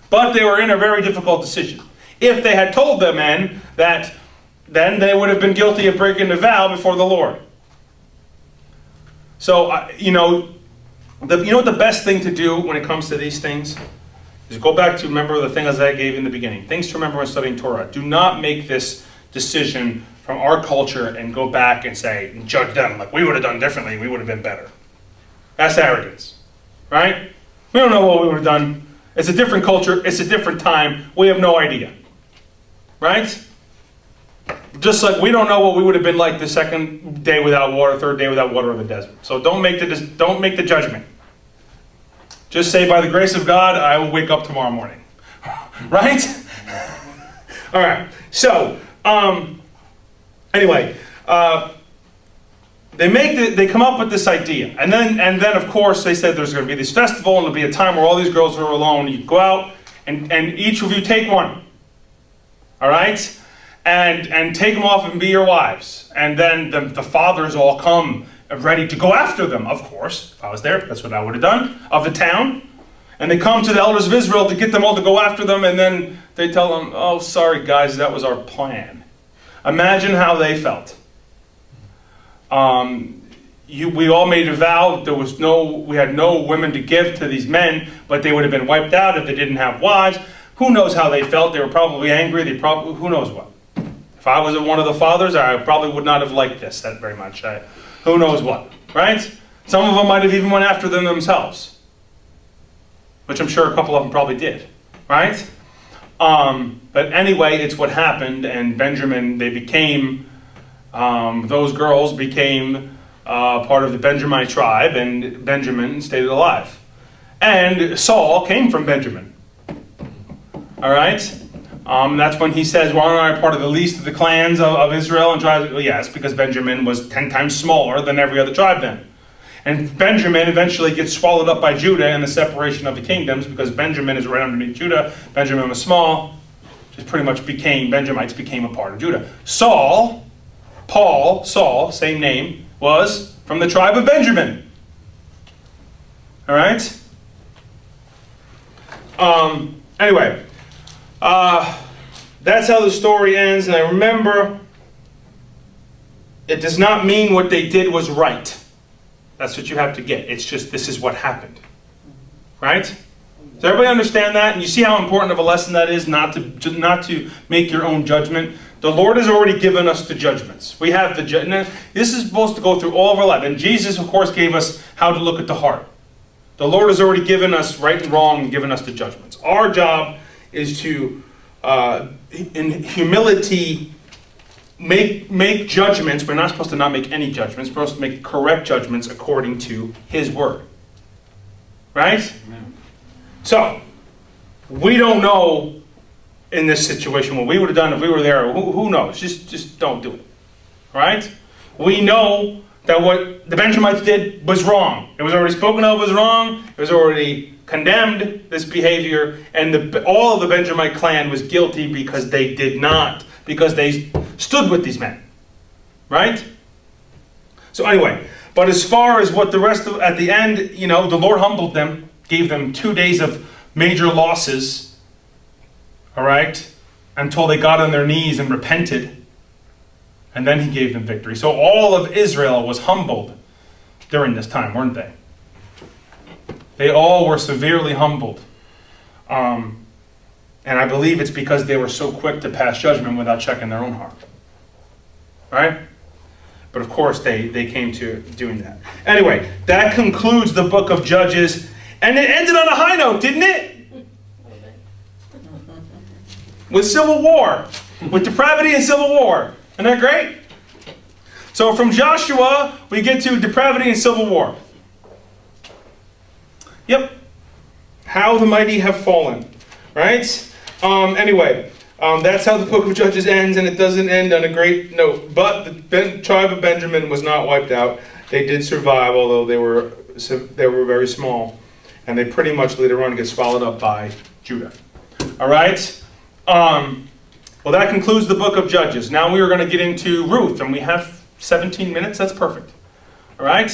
But they were in a very difficult decision. If they had told the men that, then they would have been guilty of breaking the vow before the Lord. So, you know what the best thing to do when it comes to these things is go back to, remember the thing as I gave in the beginning. Things to remember when studying Torah. Do not make this decision from our culture and go back and say, and judge them like we would have done differently, we would have been better. That's arrogance, right? We don't know what we would have done. It's a different culture. It's a different time. We have no idea, right? Just like we don't know what we would have been like the second day without water, third day without water in the desert. So don't make the judgment. Just say, by the grace of God, I will wake up tomorrow morning, right? All right. So anyway, they come up with this idea, and then of course they said there's going to be this festival, and there'll be a time where all these girls are alone. You go out, and each of you take one, all right, and take them off and be your wives. And then the fathers all come ready to go after them. Of course, if I was there, that's what I would have done, of the town. And they come to the elders of Israel to get them all to go after them, and then they tell them, "Oh, sorry guys, that was our plan." Imagine how they felt. We all made a vow. We had no women to give to these men, but they would have been wiped out if they didn't have wives. Who knows how they felt? They were probably angry. Who knows what? If I was one of the fathers, I probably would not have liked this that very much. Who knows what, right? Some of them might have even went after them themselves, which I'm sure a couple of them probably did, right? But anyway, it's what happened, and Benjamin, those girls became part of the Benjamite tribe, and Benjamin stayed alive. And Saul came from Benjamin. All right? That's when he says, "Well, aren't I part of the least of the clans of Israel and tribes?" Well, yes, because Benjamin was 10 times smaller than every other tribe then. And Benjamin eventually gets swallowed up by Judah in the separation of the kingdoms, because Benjamin is right underneath Judah. Benjamin was small. Just pretty much Benjamites became a part of Judah. Saul, same name, was from the tribe of Benjamin. All right? Anyway, that's how the story ends. And I remember, it does not mean what they did was right. That's what you have to get. It's just, this is what happened. Right? Does everybody understand that? And you see how important of a lesson that is, not to make your own judgment. The Lord has already given us the judgments. We have the judgment. This is supposed to go through all of our life. And Jesus, of course, gave us how to look at the heart. The Lord has already given us right and wrong and given us the judgments. Our job is to, in humility, make judgments. We're not supposed to not make any judgments. We're supposed to make correct judgments according to his word. Right? So, we don't know in this situation what we would have done if we were there. Who knows? Just don't do it. Right? We know that what the Benjamites did was wrong. It was already spoken of as wrong. It was already condemned, this behavior. And all of the Benjamite clan was guilty because they did not. Because they stood with these men. Right? So anyway, but as far as what the rest of, at the end, the Lord humbled them, gave them 2 days of major losses, all right, until they got on their knees and repented, and then he gave them victory. So all of Israel was humbled during this time, weren't they? They all were severely humbled. And I believe it's because they were so quick to pass judgment without checking their own heart. Right? But of course, they came to doing that. Anyway, that concludes the book of Judges. And it ended on a high note, didn't it? With civil war. With depravity and civil war. Isn't that great? So from Joshua, we get to depravity and civil war. Yep. How the mighty have fallen. Right? Anyway, that's how the book of Judges ends, and it doesn't end on a great note. But the tribe of Benjamin was not wiped out. They did survive, although they were very small. And they pretty much later on get swallowed up by Judah. All right? Well, that concludes the book of Judges. Now we are going to get into Ruth, and we have 17 minutes. That's perfect. All right?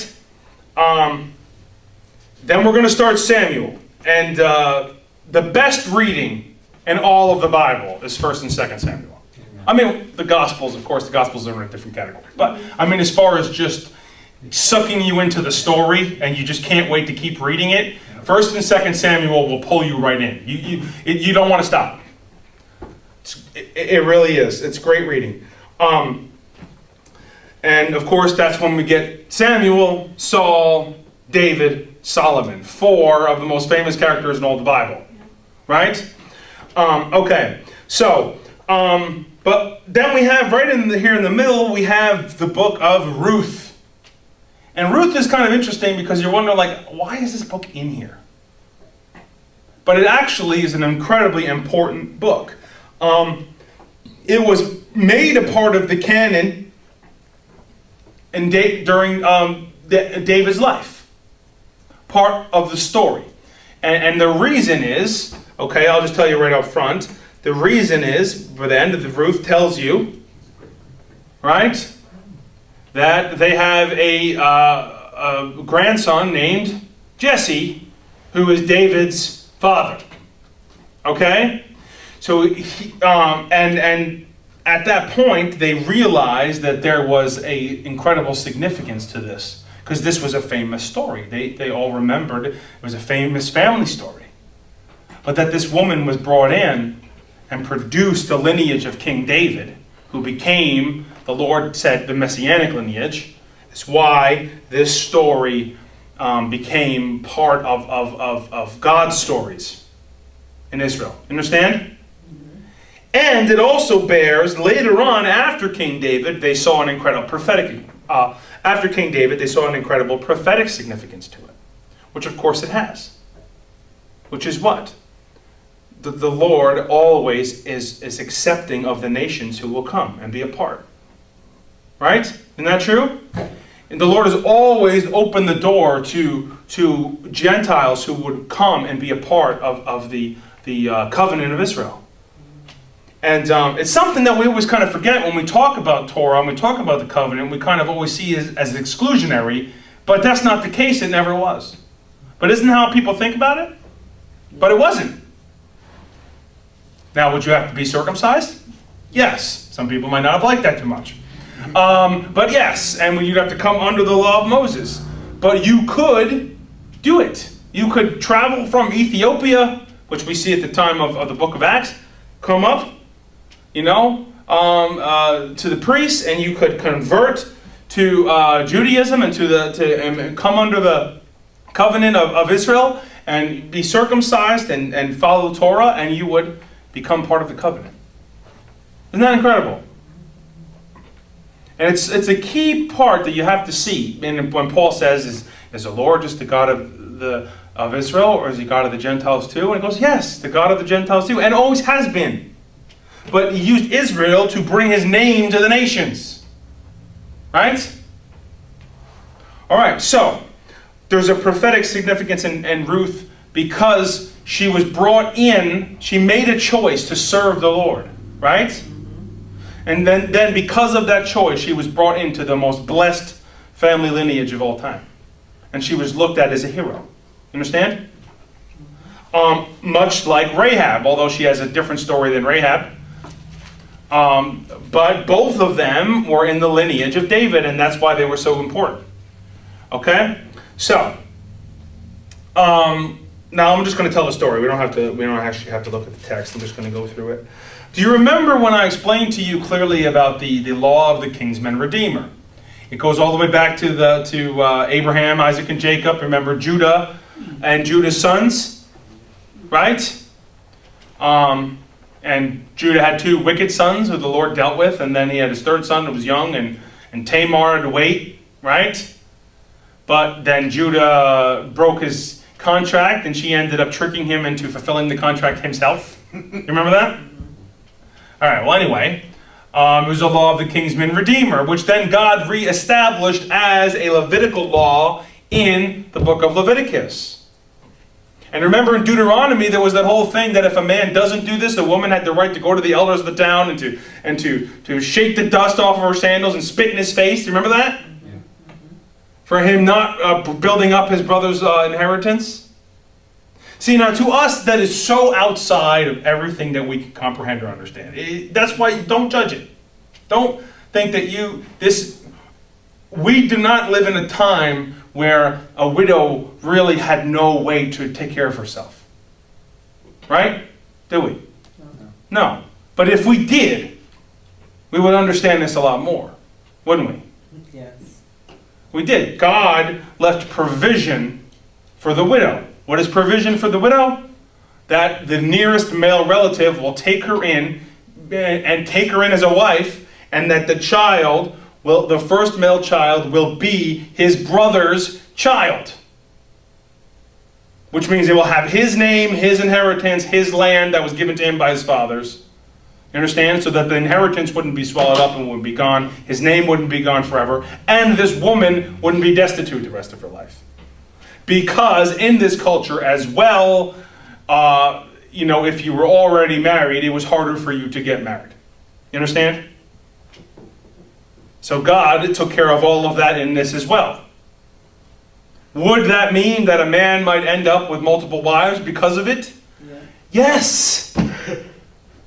Then we're going to start Samuel. And the best reading in all of the Bible is 1st and 2nd Samuel. I mean, the Gospels, of course, the Gospels are in a different category. But, I mean, as far as just sucking you into the story, and you just can't wait to keep reading it, 1st and 2nd Samuel will pull you right in. You don't want to stop. It really is. It's great reading. And, of course, that's when we get Samuel, Saul, David, Solomon. 4 of the most famous characters in all the Bible. Right? Okay. So, but then we have, right here in the middle, we have the book of Ruth. And Ruth is kind of interesting because you're wondering, why is this book in here? But it actually is an incredibly important book. It was made a part of the canon during David's life. Part of the story. And the reason is, okay, I'll just tell you right up front. The reason is, by the end of the Ruth tells you, right, that they have a grandson named Jesse, who is David's father. Okay? So, and at that point, they realized that there was an incredible significance to this. Because this was a famous story. They all remembered it was a famous family story. But that this woman was brought in and produced the lineage of King David, who became, the Lord said, the Messianic lineage. Is why this story became part of God's stories in Israel. Understand? And it also bears, later on, after King David, they saw an incredible prophetic after King David, they saw an incredible prophetic significance to it, which of course it has. Which is what? The Lord always is accepting of the nations who will come and be a part. Right? Isn't that true? And the Lord has always opened the door to Gentiles who would come and be a part of the covenant of Israel. And it's something that we always kind of forget when we talk about Torah, and we talk about the covenant, we kind of always see it as exclusionary, but that's not the case, it never was. But isn't that how people think about it? But it wasn't. Now, would you have to be circumcised? Yes. Some people might not have liked that too much. But yes, and you'd have to come under the law of Moses. But you could do it. You could travel from Ethiopia, which we see at the time of the book of Acts, come up, to the priests, and you could convert to Judaism and and come under the covenant of Israel and be circumcised and follow Torah, and you would become part of the covenant. Isn't that incredible? And it's a key part that you have to see. And when Paul says, is the Lord just the God of Israel, or is he God of the Gentiles too? And he goes, yes, the God of the Gentiles too, and always has been. But he used Israel to bring his name to the nations. Right? All right, so there's a prophetic significance in Ruth because she was brought in, she made a choice to serve the Lord. Right? And then because of that choice, she was brought into the most blessed family lineage of all time. And she was looked at as a hero. You understand? Much like Rahab, although she has a different story than Rahab. But both of them were in the lineage of David, and that's why they were so important. Okay? So, now I'm just going to tell the story. We don't actually have to look at the text. I'm just going to go through it. Do you remember when I explained to you clearly about the law of the kinsman redeemer? It goes all the way back to Abraham, Isaac, and Jacob. Remember Judah and Judah's sons, right? And Judah had 2 wicked sons who the Lord dealt with, and then he had his 3rd son who was young, and Tamar had to wait, right? But then Judah broke his contract, and she ended up tricking him into fulfilling the contract himself. You remember that? All right, well, anyway, it was the law of the kinsman redeemer, which then God reestablished as a Levitical law in the book of Leviticus. And remember in Deuteronomy, there was that whole thing that if a man doesn't do this, the woman had the right to go to the elders of the town and to shake the dust off of her sandals and spit in his face. Do you remember that?
Yeah.
For him not building up his brother's inheritance. See, now to us, that is so outside of everything that we can comprehend or understand. That's why you don't judge it. Don't think that we do not live in a time where a widow really had no way to take care of herself. Right? Do we? No. But if we did, we would understand this a lot more, wouldn't we?
Yes.
We did. God left provision for the widow. What is provision for the widow? That the nearest male relative will take her in and take her in as a wife, and that the first male child will be his brother's child. Which means it will have his name, his inheritance, his land that was given to him by his fathers. You understand? So that the inheritance wouldn't be swallowed up and would be gone. His name wouldn't be gone forever. And this woman wouldn't be destitute the rest of her life. Because in this culture as well, if you were already married, it was harder for you to get married. You understand? So God took care of all of that in this as well. Would that mean that a man might end up with multiple wives because of it?
Yeah.
Yes!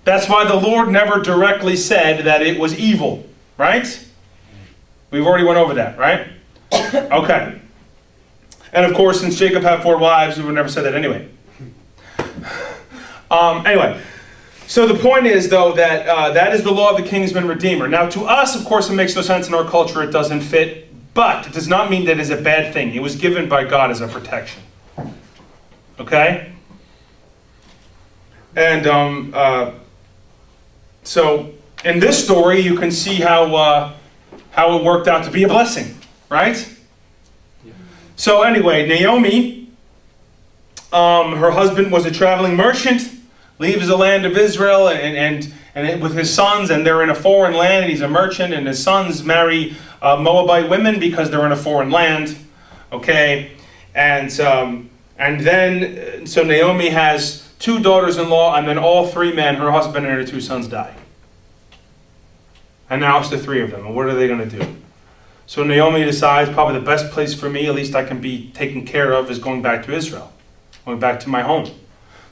That's why the Lord never directly said that it was evil, right? We've already went over that, right? Okay. And of course, since Jacob had 4 wives, we would never say that anyway. Anyway, so the point is, though, that that is the law of the kinsman redeemer. Now, to us, of course, it makes no sense in our culture. It doesn't fit. But it does not mean that it is a bad thing. It was given by God as a protection. Okay? And so in this story, you can see how it worked out to be a blessing, right? So anyway, Naomi, her husband was a traveling merchant, leaves the land of Israel and with his sons, and they're in a foreign land, and he's a merchant, and his sons marry Moabite women because they're in a foreign land. Okay, and then so Naomi has 2 daughters-in-law, and then all 3 men, her husband and her 2 sons, die. And now it's the 3 of them, and what are they going to do? So Naomi decides probably the best place for me, at least I can be taken care of, is going back to Israel, going back to my home.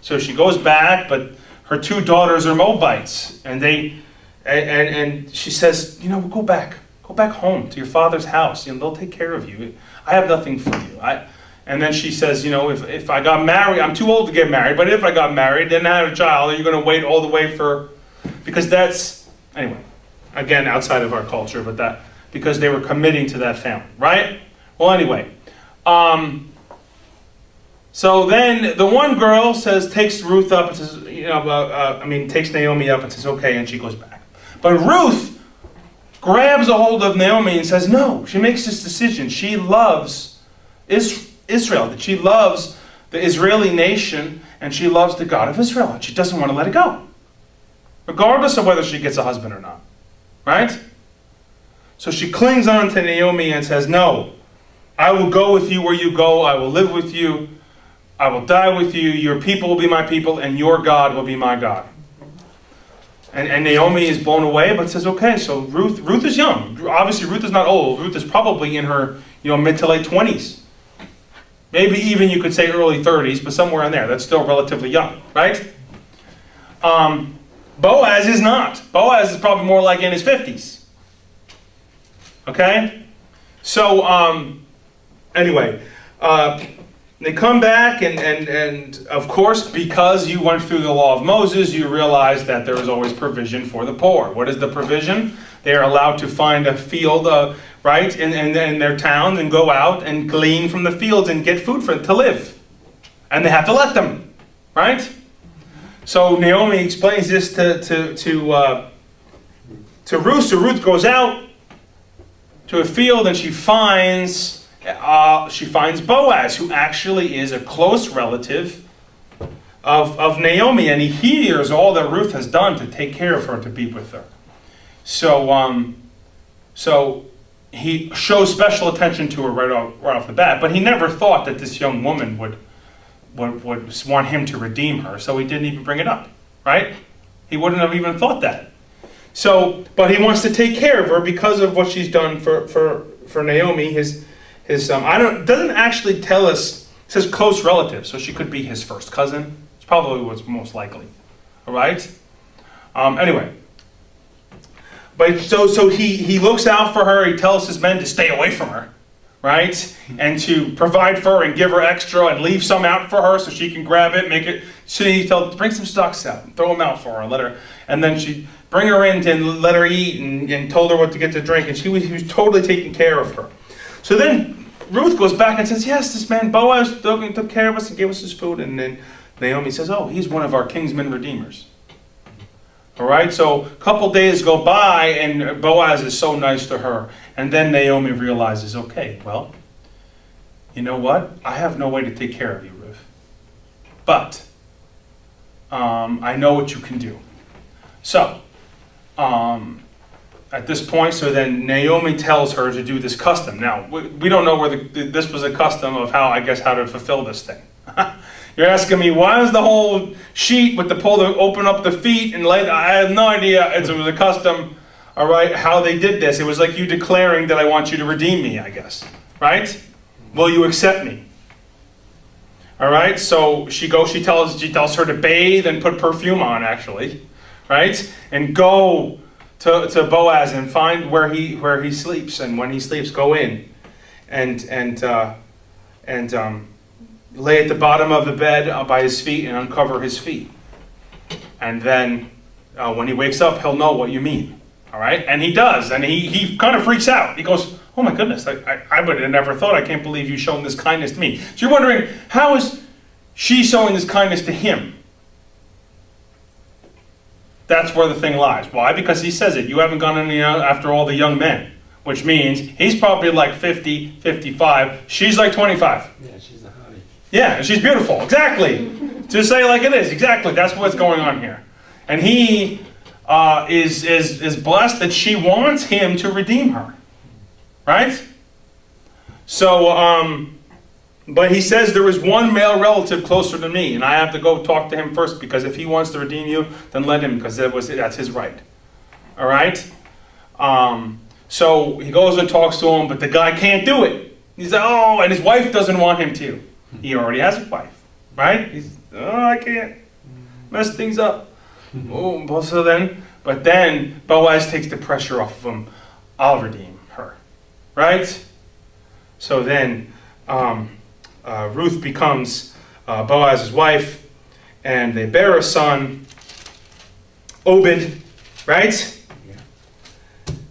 So she goes back, but her 2 daughters are Moabites, and and she says, go back home to your father's house. They'll take care of you. I have nothing for you. And then she says, if I got married, I'm too old to get married, but if I got married, then I had a child, are you going to wait all the way because that's, anyway, again, outside of our culture, but because they were committing to that family, right? Well, anyway, so then the one girl takes Ruth up and says, takes Naomi up and says, okay, and she goes back. But Ruth grabs a hold of Naomi and says, no, she makes this decision. She loves Israel, that she loves the Israeli nation, and she loves the God of Israel, and she doesn't want to let it go, regardless of whether she gets a husband or not. Right? So she clings on to Naomi and says, no, I will go with you where you go. I will live with you. I will die with you. Your people will be my people, and your God will be my God. And Naomi is blown away, but says, okay. So Ruth is young. Obviously, Ruth is not old. Ruth is probably in her mid to late 20s. Maybe even you could say early 30s, but somewhere in there. That's still relatively young, right? Boaz is not. Boaz is probably more like in his 50s. Okay? So, anyway, they come back, and of course, because you went through the law of Moses, you realize that there is always provision for the poor. What is the provision? They are allowed to find a field, right, in their towns and go out and glean from the fields and get food to live. And they have to let them, right? So Naomi explains this to Ruth. So Ruth goes out to a field and she finds Boaz, who actually is a close relative of Naomi, and he hears all that Ruth has done to take care of her, to be with her. So he shows special attention to her right off the bat, but he never thought that this young woman would want him to redeem her, so he didn't even bring it up, right? He wouldn't have even thought that. So, but he wants to take care of her because of what she's done for Naomi. His doesn't actually tell us. It says close relative, so she could be his first cousin. It's probably what's most likely. All right. Anyway, but so he looks out for her. He tells his men to stay away from her, right, and to provide for her and give her extra and leave some out for her so she can grab it, make it. So he tells, bring some stocks out, and throw them out for her, let her, and then she bring her in and let her eat, and told her what to get to drink, and he was totally taking care of her. So then Ruth goes back and says, yes, this man Boaz took care of us and gave us his food. And then Naomi says, oh, he's one of our kinsmen redeemers. All right, so a couple days go by and Boaz is so nice to her. And then Naomi realizes, okay, well, you know what? I have no way to take care of you, Ruth. But I know what you can do. So, at this point, so then Naomi tells her to do this custom. Now, we don't know whether this was a custom of how to fulfill this thing. You're asking me, why is the whole sheet with the pole to open up the feet and lay? I have no idea. It was a custom, all right, how they did this. It was like you declaring that I want you to redeem me, I guess, right? Will you accept me? All right, so she tells her to bathe and put perfume on, actually, right? And go to Boaz and find where he sleeps, and when he sleeps, go in and lay at the bottom of the bed by his feet and uncover his feet. And then when he wakes up, he'll know what you mean. All right, and he does, and he kind of freaks out. He goes, "Oh my goodness, I would have never thought. I can't believe you've shown this kindness to me." So you're wondering, how is she showing this kindness to him? That's where the thing lies. Why? Because he says it. You haven't gone any after all the young men, which means he's probably like 50, 55. She's like 25.
Yeah, she's a hottie.
Yeah, and she's beautiful. Exactly. Just say it like it is. Exactly. That's what's going on here. And he is blessed that she wants him to redeem her. Right? So, but he says there is one male relative closer to me, and I have to go talk to him first, because if he wants to redeem you, then let him, because that's his right. All right? So he goes and talks to him, but the guy can't do it. He's like, oh, and his wife doesn't want him to. He already has a wife, right? He's, oh, I can't mess things up. Oh, but then Boaz takes the pressure off of him. I'll redeem her, right? So then Ruth becomes Boaz's wife, and they bear a son, Obed, right? Yeah.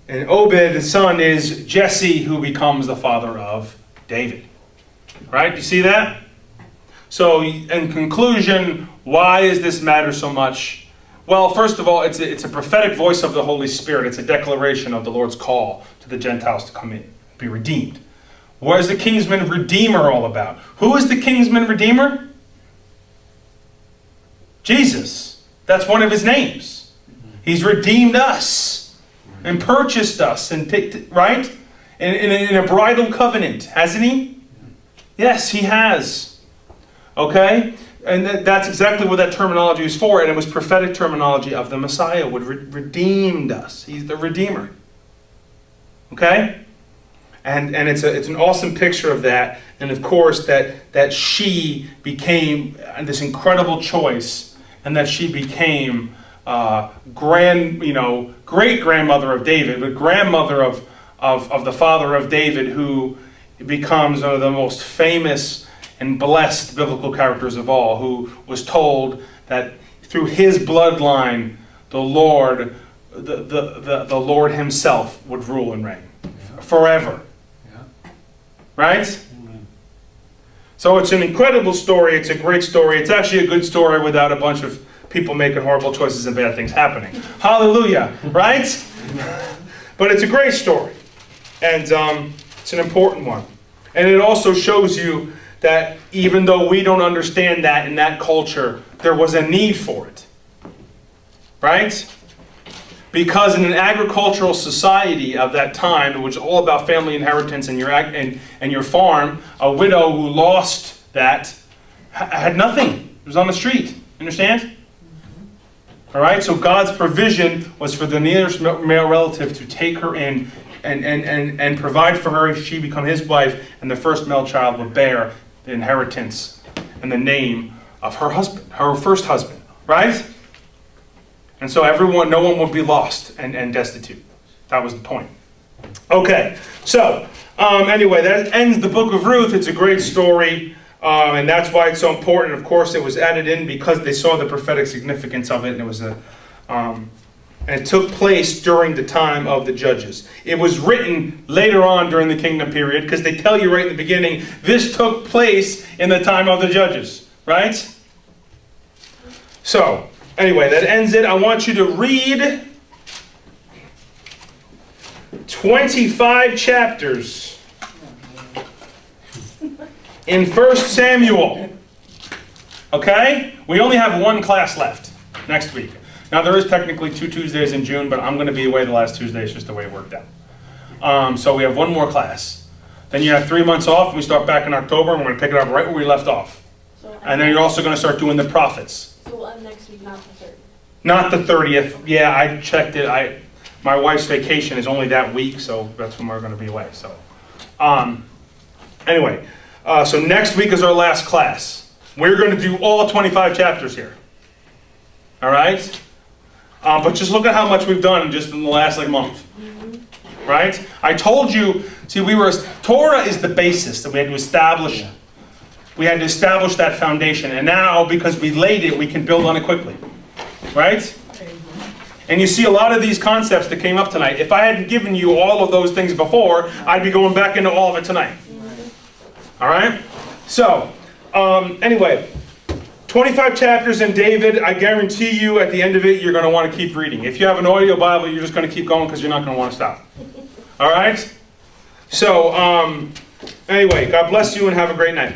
And Obed's son is Jesse, who becomes the father of David. Right? You see that? So, in conclusion, why does this matter so much? Well, first of all, it's a prophetic voice of the Holy Spirit. It's a declaration of the Lord's call to the Gentiles to come in, be redeemed. What is the kinsman redeemer all about? Who is the kinsman redeemer? Jesus. That's one of his names. He's redeemed us and purchased us and picked, right? In a bridal covenant, hasn't he? Yes, he has. Okay? And that's exactly what that terminology is for. And it was prophetic terminology of the Messiah, would redeemed us. He's the Redeemer. Okay? And it's an awesome picture of that. And of course, that she became this incredible choice, and that she became great-grandmother of David, but grandmother of the father of David, who becomes one of the most famous and blessed biblical characters of all, who was told that through his bloodline, the Lord himself would rule and reign forever.
Yeah.
Right?
Amen.
So it's an incredible story. It's a great story. It's actually a good story without a bunch of people making horrible choices and bad things happening. Hallelujah. Right? But it's a great story. And it's an important one. And it also shows you that even though we don't understand that in that culture, there was a need for it. Right? Because in an agricultural society of that time, which was all about family inheritance and your farm, a widow who lost that had nothing. It was on the street. Understand? All right? So God's provision was for the nearest male relative to take her in and provide for her. She become his wife, and the first male child would bear the inheritance and the name of her husband, her first husband. Right? And so no one would be lost and destitute. That was the point. Okay, so anyway, that ends the book of Ruth. It's a great story, and that's why it's so important. Of course, it was added in because they saw the prophetic significance of it, and it was and it took place during the time of the judges. It was written later on during the kingdom period, because they tell you right in the beginning, this took place in the time of the judges, right? So, anyway, that ends it. I want you to read 25 chapters in 1 Samuel. Okay? We only have one class left next week. Now, there is technically 2 Tuesdays in June, but I'm going to be away the last Tuesday. It's just the way it worked out. So we have one more class. Then you have 3 months off, and we start back in October, and we're going to pick it up right where we left off. And then you're also going to start doing the prophets.
So we'll end next week, not the 30th.
Not the 30th. Yeah, I checked it. My wife's vacation is only that week, so that's when we're going to be away. So, anyway, so next week is our last class. We're going to do all 25 chapters here. All right? But just look at how much we've done just in the last month. Right? I told you, see, Torah is the basis that we had to establish. We had to establish that foundation. And now, because we laid it, we can build on it quickly. Right? And you see a lot of these concepts that came up tonight. If I hadn't given you all of those things before, I'd be going back into all of it tonight. All right? So, anyway, 25 chapters in David. I guarantee you at the end of it, you're going to want to keep reading. If you have an audio Bible, you're just going to keep going because you're not going to want to stop. All right? So, anyway, God bless you and have a great night.